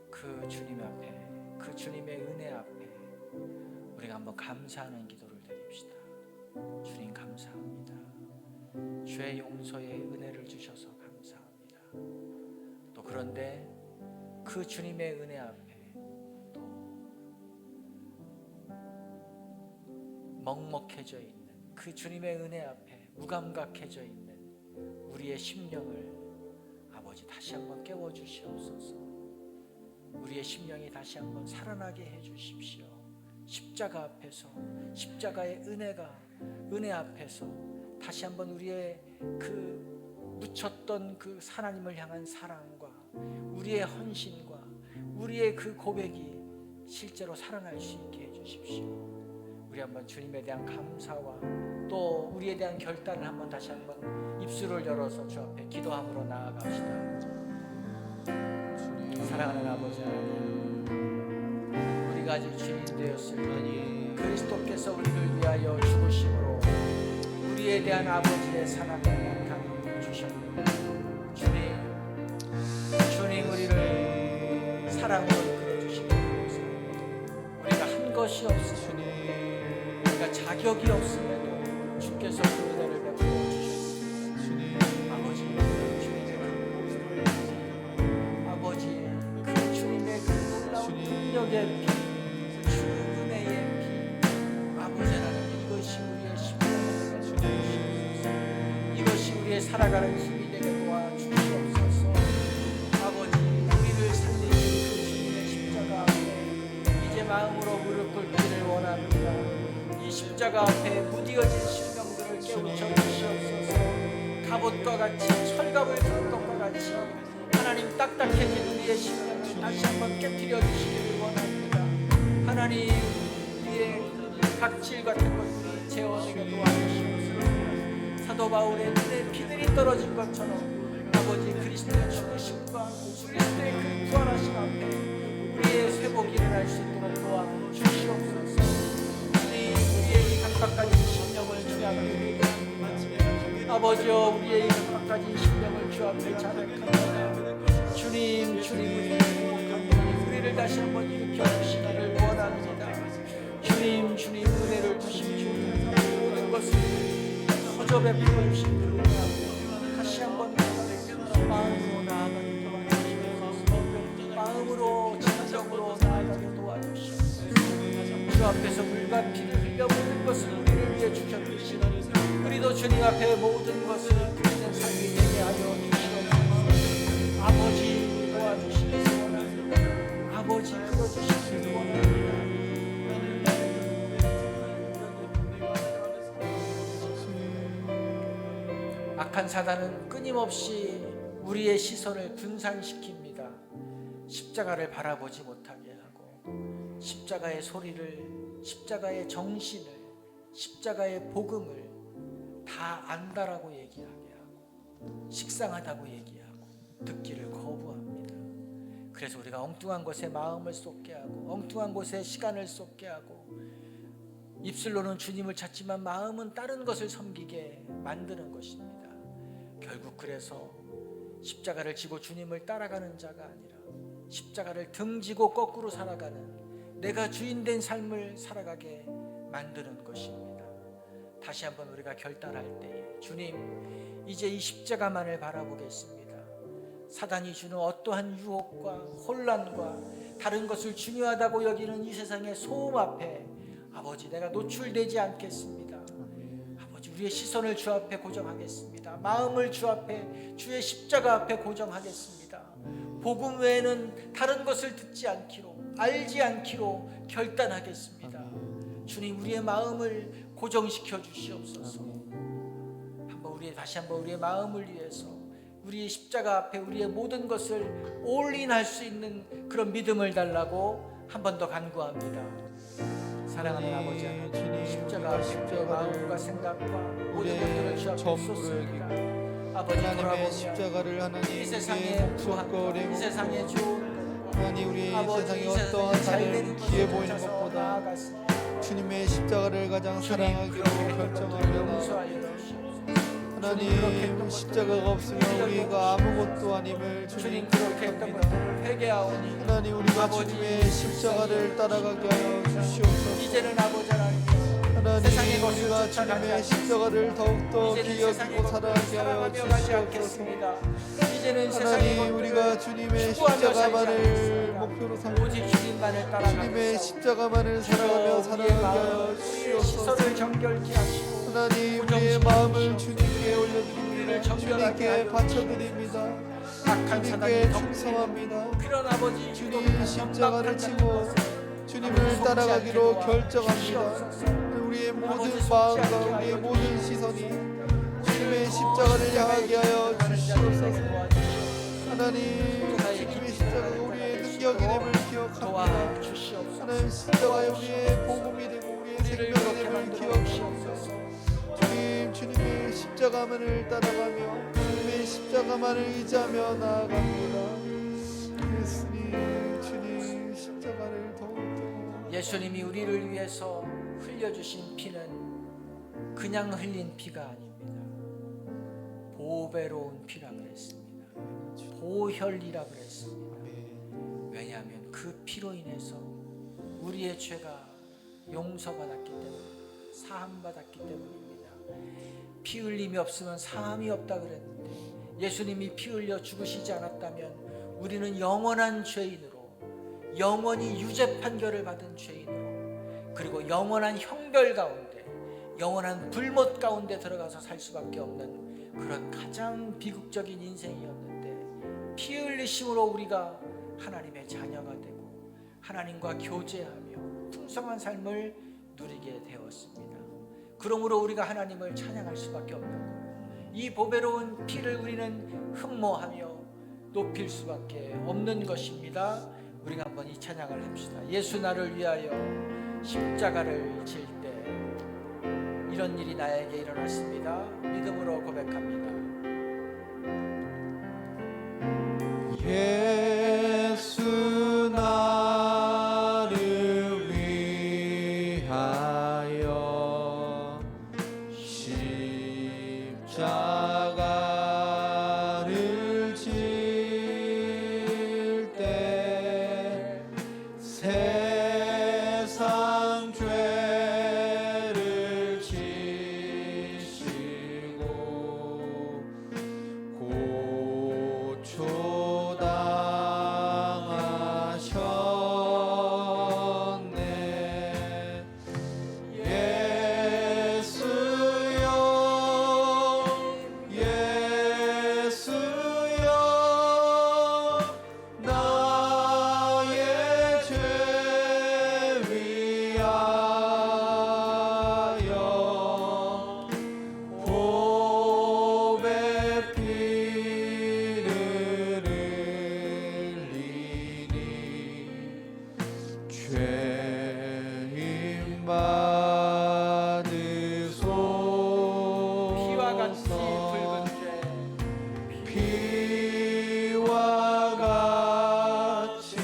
그 주님 앞에, 그 주님의 은혜 앞에 우리가 한번 감사하는 기도를 드립시다. 주님 감사합니다. 죄 용서의 은혜를 주셔서 감사합니다. 또 그런데 그 주님의 은혜 앞에 또 먹먹해져 있는, 그 주님의 은혜 앞에 무감각해져 있는 우리의 심령을 아버지 다시 한번 깨워주시옵소서. 우리의 심령이 다시 한번 살아나게 해주십시오. 십자가 앞에서, 십자가의 은혜 앞에서 다시 한번 우리의 그 묻혔던 그 하나님을 향한 사랑과 우리의 헌신과 우리의 그 고백이 실제로 살아날 수 있게 해주십시오. 우리 한번 주님에 대한 감사와 또 우리에 대한 결단을 한번 다시 한번 입술을 열어서 주 앞에 기도함으로 나아갑시다. 사랑하는 아버지 하나님, 우리가 아직 주인 되었을 때 그리스도께서 우리를 위하여 죽으심으로 우리에 대한 아버지의 사랑을 나타내 주셨습니다. 주님 우리를 사랑으로 이끌어 주시고 우리가 한 것이 없으니, 우리가 자격이 없음에도 주께서 그 은혜를 베풀어 주셨습니다. 아버지, 주님의 그 아버지, 그 주님의 그 놀라운 능력의 피, 주 은혜의 피, 아버지 하나님, 이것이 우리의 심령을 주시옵소서. 이것이 우리의 살아가는 힘이 되게 도와주시옵소서. 아버지, 우리를 살리신 그 주님의 십자가 앞에 이제 마음으로 무릎 꿇기를 원합니다. 이 십자가 앞에 무디어진 심령들을 깨우쳐 주시옵소서. 갑옷과 같이, 철갑을 든 것과 같이 하나님 딱딱해진 우리의 심령을 다시 한번 깨뜨려 주시기를 원합니다. 하나님, 우리의 각질 같은 것들이 제어되게 도와주시옵소서. 사도 바울의 눈에 피들이 떨어진 것처럼 아버지 그리스도의 죽으심과 그리스도의 그 부활하심 앞에 우리의 회복이 일어날 수 있도록 도와주시옵소서. 주님, 우리의 이 각박까지 심령을 주 앞에 회개합니다. 아버지여, 우리의 이 각박까지 심령을 주 앞에 자백합니다. 주님, 우리를 회복합니다. 우리를 다시 한번 일으켜 주시기를 원합니다. 주님, 은혜를 주십시오. 모든 것을 거저 베풀어 주신 그 은혜 앞에 다시 한번 마음으로 나아가게 도와주시옵소서. 마음으로 진정으로 나아가게 도와주시옵소서. 주 앞에서 물과 피를 흘려 모든 것을 우리를 위해 주셨듯이 우리도 주님 앞에 모든 것을 드리는 삶이 되게 하여 주시옵소서. 아버지, 도와주시기 원합니다. 아버지, 끌어주시기 원합니다. 악한 사단은 끊임없이 우리의 시선을 분산시킵니다. 십자가를 바라보지 못하게 하고 십자가의 소리를, 십자가의 정신을, 십자가의 복음을 다 안다라고 얘기하게 하고 식상하다고 얘기하고 듣기를 거부합니다. 그래서 우리가 엉뚱한 것에 마음을 쏟게 하고 엉뚱한 곳에 시간을 쏟게 하고 입술로는 주님을 찾지만 마음은 다른 것을 섬기게 만드는 것입니다. 결국 그래서 십자가를 지고 주님을 따라가는 자가 아니라 십자가를 등지고 거꾸로 살아가는 내가 주인 된 삶을 살아가게 만드는 것입니다. 다시 한번 우리가 결단할 때에 주님, 이제 이 십자가만을 바라보겠습니다. 사단이 주는 어떠한 유혹과 혼란과 다른 것을 중요하다고 여기는 이 세상의 소음 앞에 아버지, 내가 노출되지 않겠습니다. 아버지, 우리의 시선을 주 앞에 고정하겠습니다. 마음을 주 앞에, 주의 십자가 앞에 고정하겠습니다. 복음 외에는 다른 것을 듣지 않기로, 알지 않기로 결단하겠습니다. 주님, 우리의 마음을 고정시켜 주시옵소서. 다시 한번 우리의 마음을 위해서 우리의 십자가 앞에 우리의 모든 것을 올인할 수 있는 그런 믿음을 달라고 한 번 더 간구합니다. 사랑하는 아버지 하나님, 십자가 앞에 우리의 마음과 생각과 모든 것들을 주 앞에 쏟습니다. 아버지 하나님의 돌아보며 십자가를 하나님 이 우리의 세상에 목숨과 구한 우리의 이 세상에 목숨과 좋은 하나님 우리 아버지 세상의 이 어떠한 세상에 잘 다른 되는 기회 것을 보이는 쫓아서 것보다 나아갔습니다. 주님의 십자가를 가장 주님 사랑하기로 그렇게 했던 것들을 결정합니다. 용서하여 주시옵소서. 하나님 십자가가 없으면 우리가 아무것도 아님을 주님 주님 그렇게 했던 기억합니다. 것들을 회개하오니 하나님 우리가 아버지, 주님의 십자가를 따라가게 하여 주시옵소서. 이제는 아버지 하나님 하나님 세상의 것을 우리가 쫓아가지 주님의 않겠습니다. 십자가를 더욱더 이제는 세상의 기억하고 것들을 사랑하게 하여 사랑하며 가지 주시옵소서. 않겠습니다. 이제는 세상의 하나님 우리가 것들을 주님의 추구하며 살지 십자가만을 않겠습니다. 목표로 삼고 오직 주님만을 따라가며 주님의 십자가만을 사랑하며 살아가게 하여 우리의 주시옵소서. 시선을 정결케 하시고 하나님 우리의 마음을 주님께 올려드립니다. 주님께 바쳐드립니다. 악한 주님께 사단이 충성합니다. 그런 아버지 주님 십자가를 지고 주님을 따라가기로 결정합니다. 우리의 모든 마음과 우리의 모든 시선이 주님의 십자가를 향하게 하여 주시옵소서. 하나님 주님의 십자가가 우리의 능력임을 기억합니다. 하나님 십자가가 우리의 복음이 되고 우리의 생명임을 기억하옵소서. 주님의 십자가만을 따라가며 주님의 십자가만을 의지하며 나아갑니다. 예수님 주님 십자가를 더욱더 예수님이 우리를 위해서 흘려주신 피는 그냥 흘린 피가 아닙니다. 보배로운 피라 그랬습니다. 보혈이라 그랬습니다. 왜냐하면 그 피로 인해서 우리의 죄가 용서받았기 때문에 사함받았기 때문입니다. 피 흘림이 없으면 사함이 없다 그랬는데 예수님이 피 흘려 죽으시지 않았다면 우리는 영원한 죄인으로 영원히 유죄 판결을 받은 죄인으로 그리고 영원한 형벌 가운데 영원한 불못 가운데 들어가서 살 수밖에 없는 그런 가장 비극적인 인생이었는데 피 흘리심으로 우리가 하나님의 자녀가 되고 하나님과 교제하며 풍성한 삶을 누리게 되었습니다. 그러므로 우리가 하나님을 찬양할 수밖에 없는 것, 이 보배로운 피를 우리는 흠모하며 높일 수밖에 없는 것입니다. 우리가 한번 이 찬양을 합시다. 예수 나를 위하여 십자가를 질 때 이런 일이 나에게 일어났습니다. 믿음으로 고백합니다. 예수 나를 위하여 십자가를 질 때 세상 죄를 지시고 고초당하셨네. 예수여 나의 죄 위하여 보배 피를 흘리니 죄인 받으소서. 피와 같이 붉은 죄 피와 같이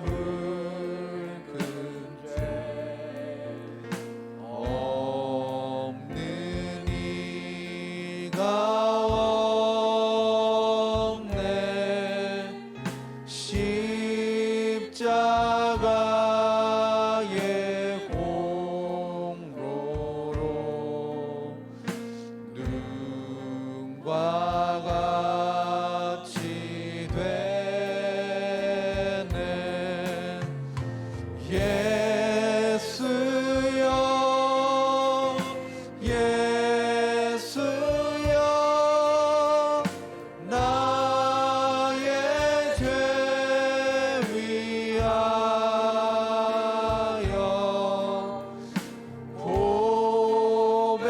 붉은 죄 없는 이가 없네. 십자가의 공로로 눈과 같이 되네. 예수여 예수여 나의 죄 위하여 보배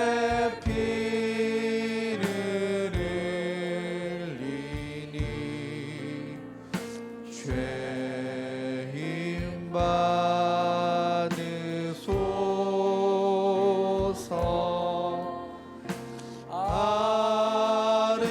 피를 흘리니 죄인 받으소서. 아르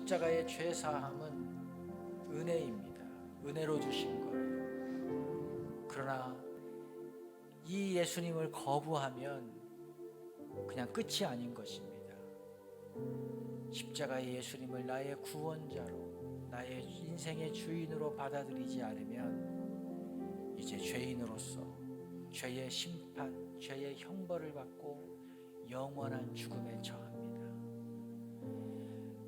십자가의 죄 사함은 은혜입니다. 은혜로 주신 거예요. 그러나 이 예수님을 거부하면 그냥 끝이 아닌 것입니다. 십자가의 예수님을 나의 구원자로, 나의 인생의 주인으로 받아들이지 않으면 이제 죄인으로서 죄의 심판, 죄의 형벌을 받고 영원한 죽음에 처합니다.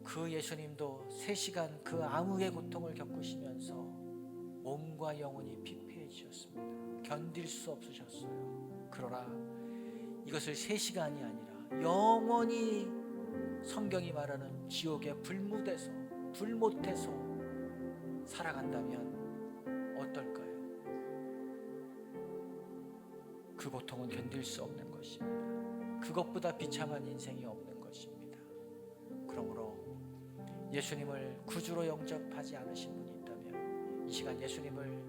그 예수님도 3시간 그 암흑의 고통을 겪으시면서 몸과 영혼이 피폐해지셨습니다. 견딜 수 없으셨어요. 그러나 이것을 3시간이 아니라 영원히 성경이 말하는 지옥의 불못에서 살아간다면 어떨까요? 그 고통은 견딜 수 없는 것입니다. 그것보다 비참한 인생이 없는 것입니다. 그러므로 예수님을 구주로 영접하지 않으신 분이 있다면 이 시간 예수님을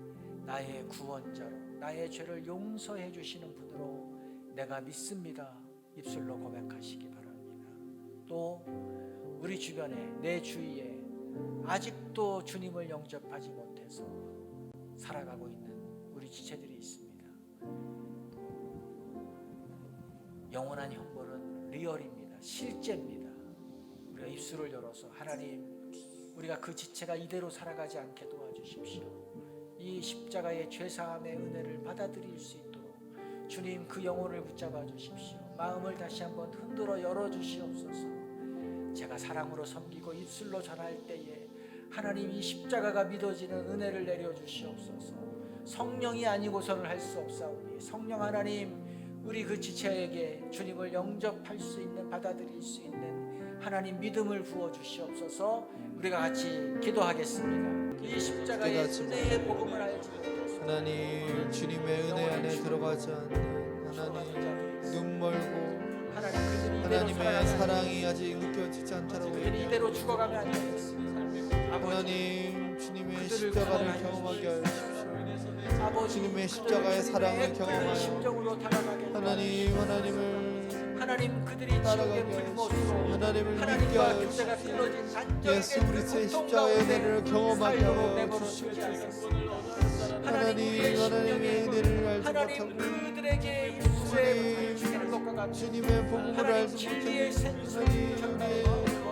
나의 구원자로, 나의 죄를 용서해 주시는 분으로 내가 믿습니다. 입술로 고백하시기 바랍니다. 또 우리 주변에, 내 주위에 아직도 주님을 영접하지 못해서 살아가고 있는 우리 지체들이 있습니다. 영원한 형벌은 리얼입니다. 실제입니다. 우리가 입술을 열어서 하나님, 우리가 그 지체가 이대로 살아가지 않게 도와주십시오. 이 십자가의 죄사함의 은혜를 받아들일 수 있도록 주님 그 영혼을 붙잡아 주십시오. 마음을 다시 한번 흔들어 열어주시옵소서. 제가 사랑으로 섬기고 입술로 전할 때에 하나님 이 십자가가 믿어지는 은혜를 내려주시옵소서. 성령이 아니고서는 할 수 없사오니 성령 하나님, 우리 그 지체에게 주님을 영접할 수 있는, 받아들일 수 있는 하나님 믿음을 부어주시옵소서. 우리가 같이 기도하겠습니다. 이 십자가의 은혜의 복음을 알지 못해서 하나님 주님의 은혜 안에 들어가지 않는 하나님 눈 멀고 하나님의 사랑이 아직 느껴지지 않다라고 그들이 이대로 죽어가면 안 되겠습니다. 하나님 주님의 십자가를 경험하게 하여 주십시오. 아버지, 주님의 십자가의 사랑을 경험하여 심정으로 다가가게 하나님 그들이 지옥의 불못으로 하나님을 믿게 하나님과 하여 교제가 주십시오. 끊어진 단절된 예수 그리스도의 십자가의 은혜를 경험하게 하여 주십시오. 하나님의 은혜를 알지 하나님 못하고 그들에게 입술에 주시는 것과 같은 주님의 복음을 알지 진리의 못하고 생수를 하나님 우리의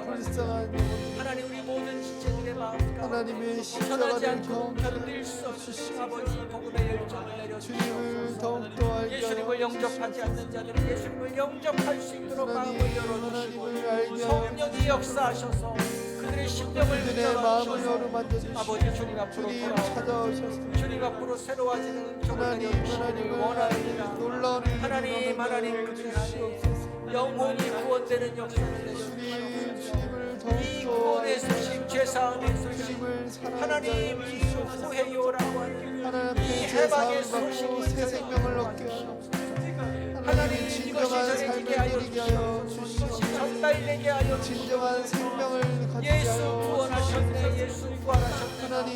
불쌍한 영혼 하나님 우리 모든 지체들의 마음과 하나님의 전하지 십자가를 않고 견딜 수 없으신 아버지 복음의 열정을 주님을 내려주시옵소서. 더욱더 알게 예수님을 하여 영접하지 않는 자들은 예수님을 영접할 수 있도록 마음을 열어주시고 하나님을 알게 하여 성령이 역사하셔서 그들의 심령을 그들의 마음을 붙잡아주셔서 어루만져 주시고 아버지 주님 앞으로 주님 돌아오고 찾아오셔서 주님 앞으로 새로워지는 은총을 하나님 내려주시기를 원합니다. 놀라운 하나님 그들 안에 영혼이 구원되는 역사를 내려주시옵소서. 이 구원의 소식, 죄사함의 소식, 하나님 이 후회요라고 하는 이 해방의 소식이 새 생명을 얻게 하여 하나님 이것이 진정한 전해지게 삶을 하여 누리게 하여 주시옵소서. 이것이 주시옵소서. 전달되게 하여 진정한 생명을 갖게 예수 하여 구원하셨네. 예수 구원하셨네. 하나님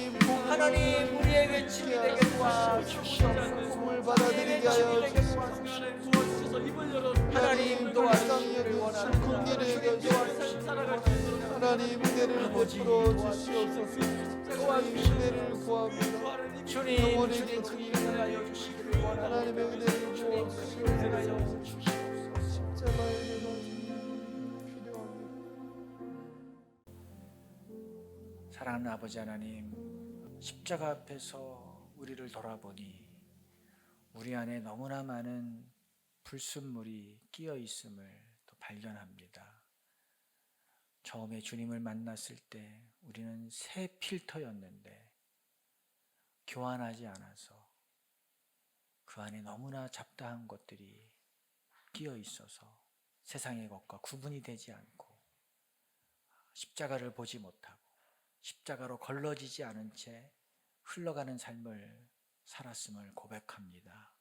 하나님 우리의 외침이 되게 도와주시옵소서. 복음을 우리의 받아들이게 하여 외침이 되게 주시옵소서. 도와주시옵소서. 하나님 도와주시기를 원합니다. 주님 도와주시기를 원합니다. 하나님 은혜를 베풀어 주시옵소서. 하나님 은혜를 구합니다. 주님 영원히 주님 그 일을 하여 주시기를 원합니다. 하나님의 은혜를 주님 그 일을 하여 주시옵소서. 십자가의 은혜가 필요합니다. 사랑하는 아버지 하나님, 십자가 앞에서 우리를 돌아보니 우리 안에 너무나 많은 불순물이 끼어 있음을 또 발견합니다. 처음에 주님을 만났을 때 우리는 새 필터였는데 교환하지 않아서 그 안에 너무나 잡다한 것들이 끼어 있어서 세상의 것과 구분이 되지 않고 십자가를 보지 못하고 십자가로 걸러지지 않은 채 흘러가는 삶을 살았음을 고백합니다.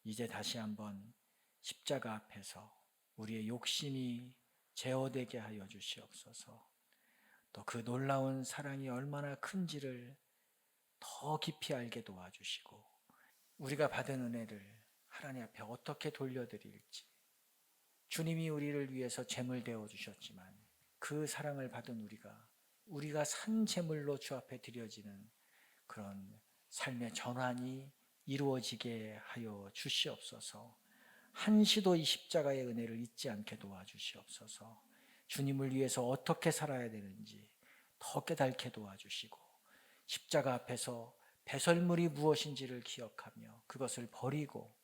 이제 다시 한번 십자가 앞에서 우리의 욕심이 제어되게 하여 주시옵소서. 또 그 놀라운 사랑이 얼마나 큰지를 더 깊이 알게 도와주시고 우리가 받은 은혜를 하나님 앞에 어떻게 돌려드릴지, 주님이 우리를 위해서 제물 되어 주셨지만 그 사랑을 받은 우리가 우리가 산 제물로 주 앞에 드려지는 그런 삶의 전환이 이루어지게 하여 주시옵소서. 한시도 이 십자가의 은혜를 잊지 않게 도와주시옵소서. 주님을 위해서 어떻게 살아야 되는지 더 깨닫게 도와주시고, 십자가 앞에서 배설물이 무엇인지를 기억하며 그것을 버리고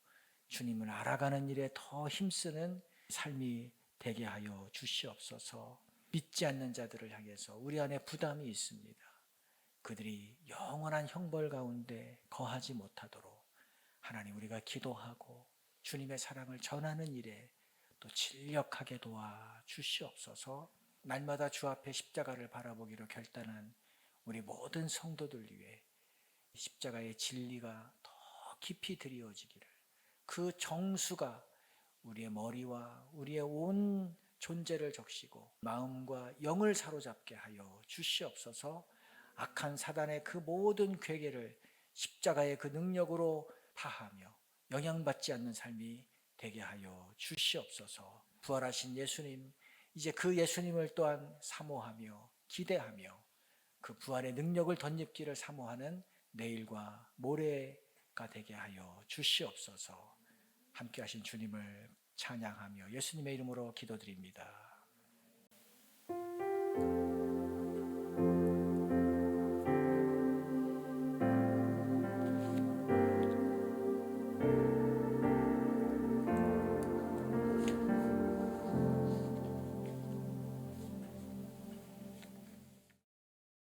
주님을 알아가는 일에 더 힘쓰는 삶이 되게 하여 주시옵소서. 믿지 않는 자들을 향해서 우리 안에 부담이 있습니다. 그들이 영원한 형벌 가운데 거하지 못하도록 하나님, 우리가 기도하고 주님의 사랑을 전하는 일에 또 진력하게 도와 주시옵소서. 날마다 주 앞에 십자가를 바라보기로 결단한 우리 모든 성도들 위해 십자가의 진리가 더 깊이 드리워지기를, 그 정수가 우리의 머리와 우리의 온 존재를 적시고 마음과 영을 사로잡게 하여 주시옵소서. 악한 사단의 그 모든 괴계를 십자가의 그 능력으로 파하며 영향받지 않는 삶이 되게 하여 주시옵소서. 부활하신 예수님, 이제 그 예수님을 또한 사모하며 기대하며 그 부활의 능력을 덧입기를 사모하는 내일과 모레가 되게 하여 주시옵소서. 함께 하신 주님을 찬양하며 예수님의 이름으로 기도드립니다.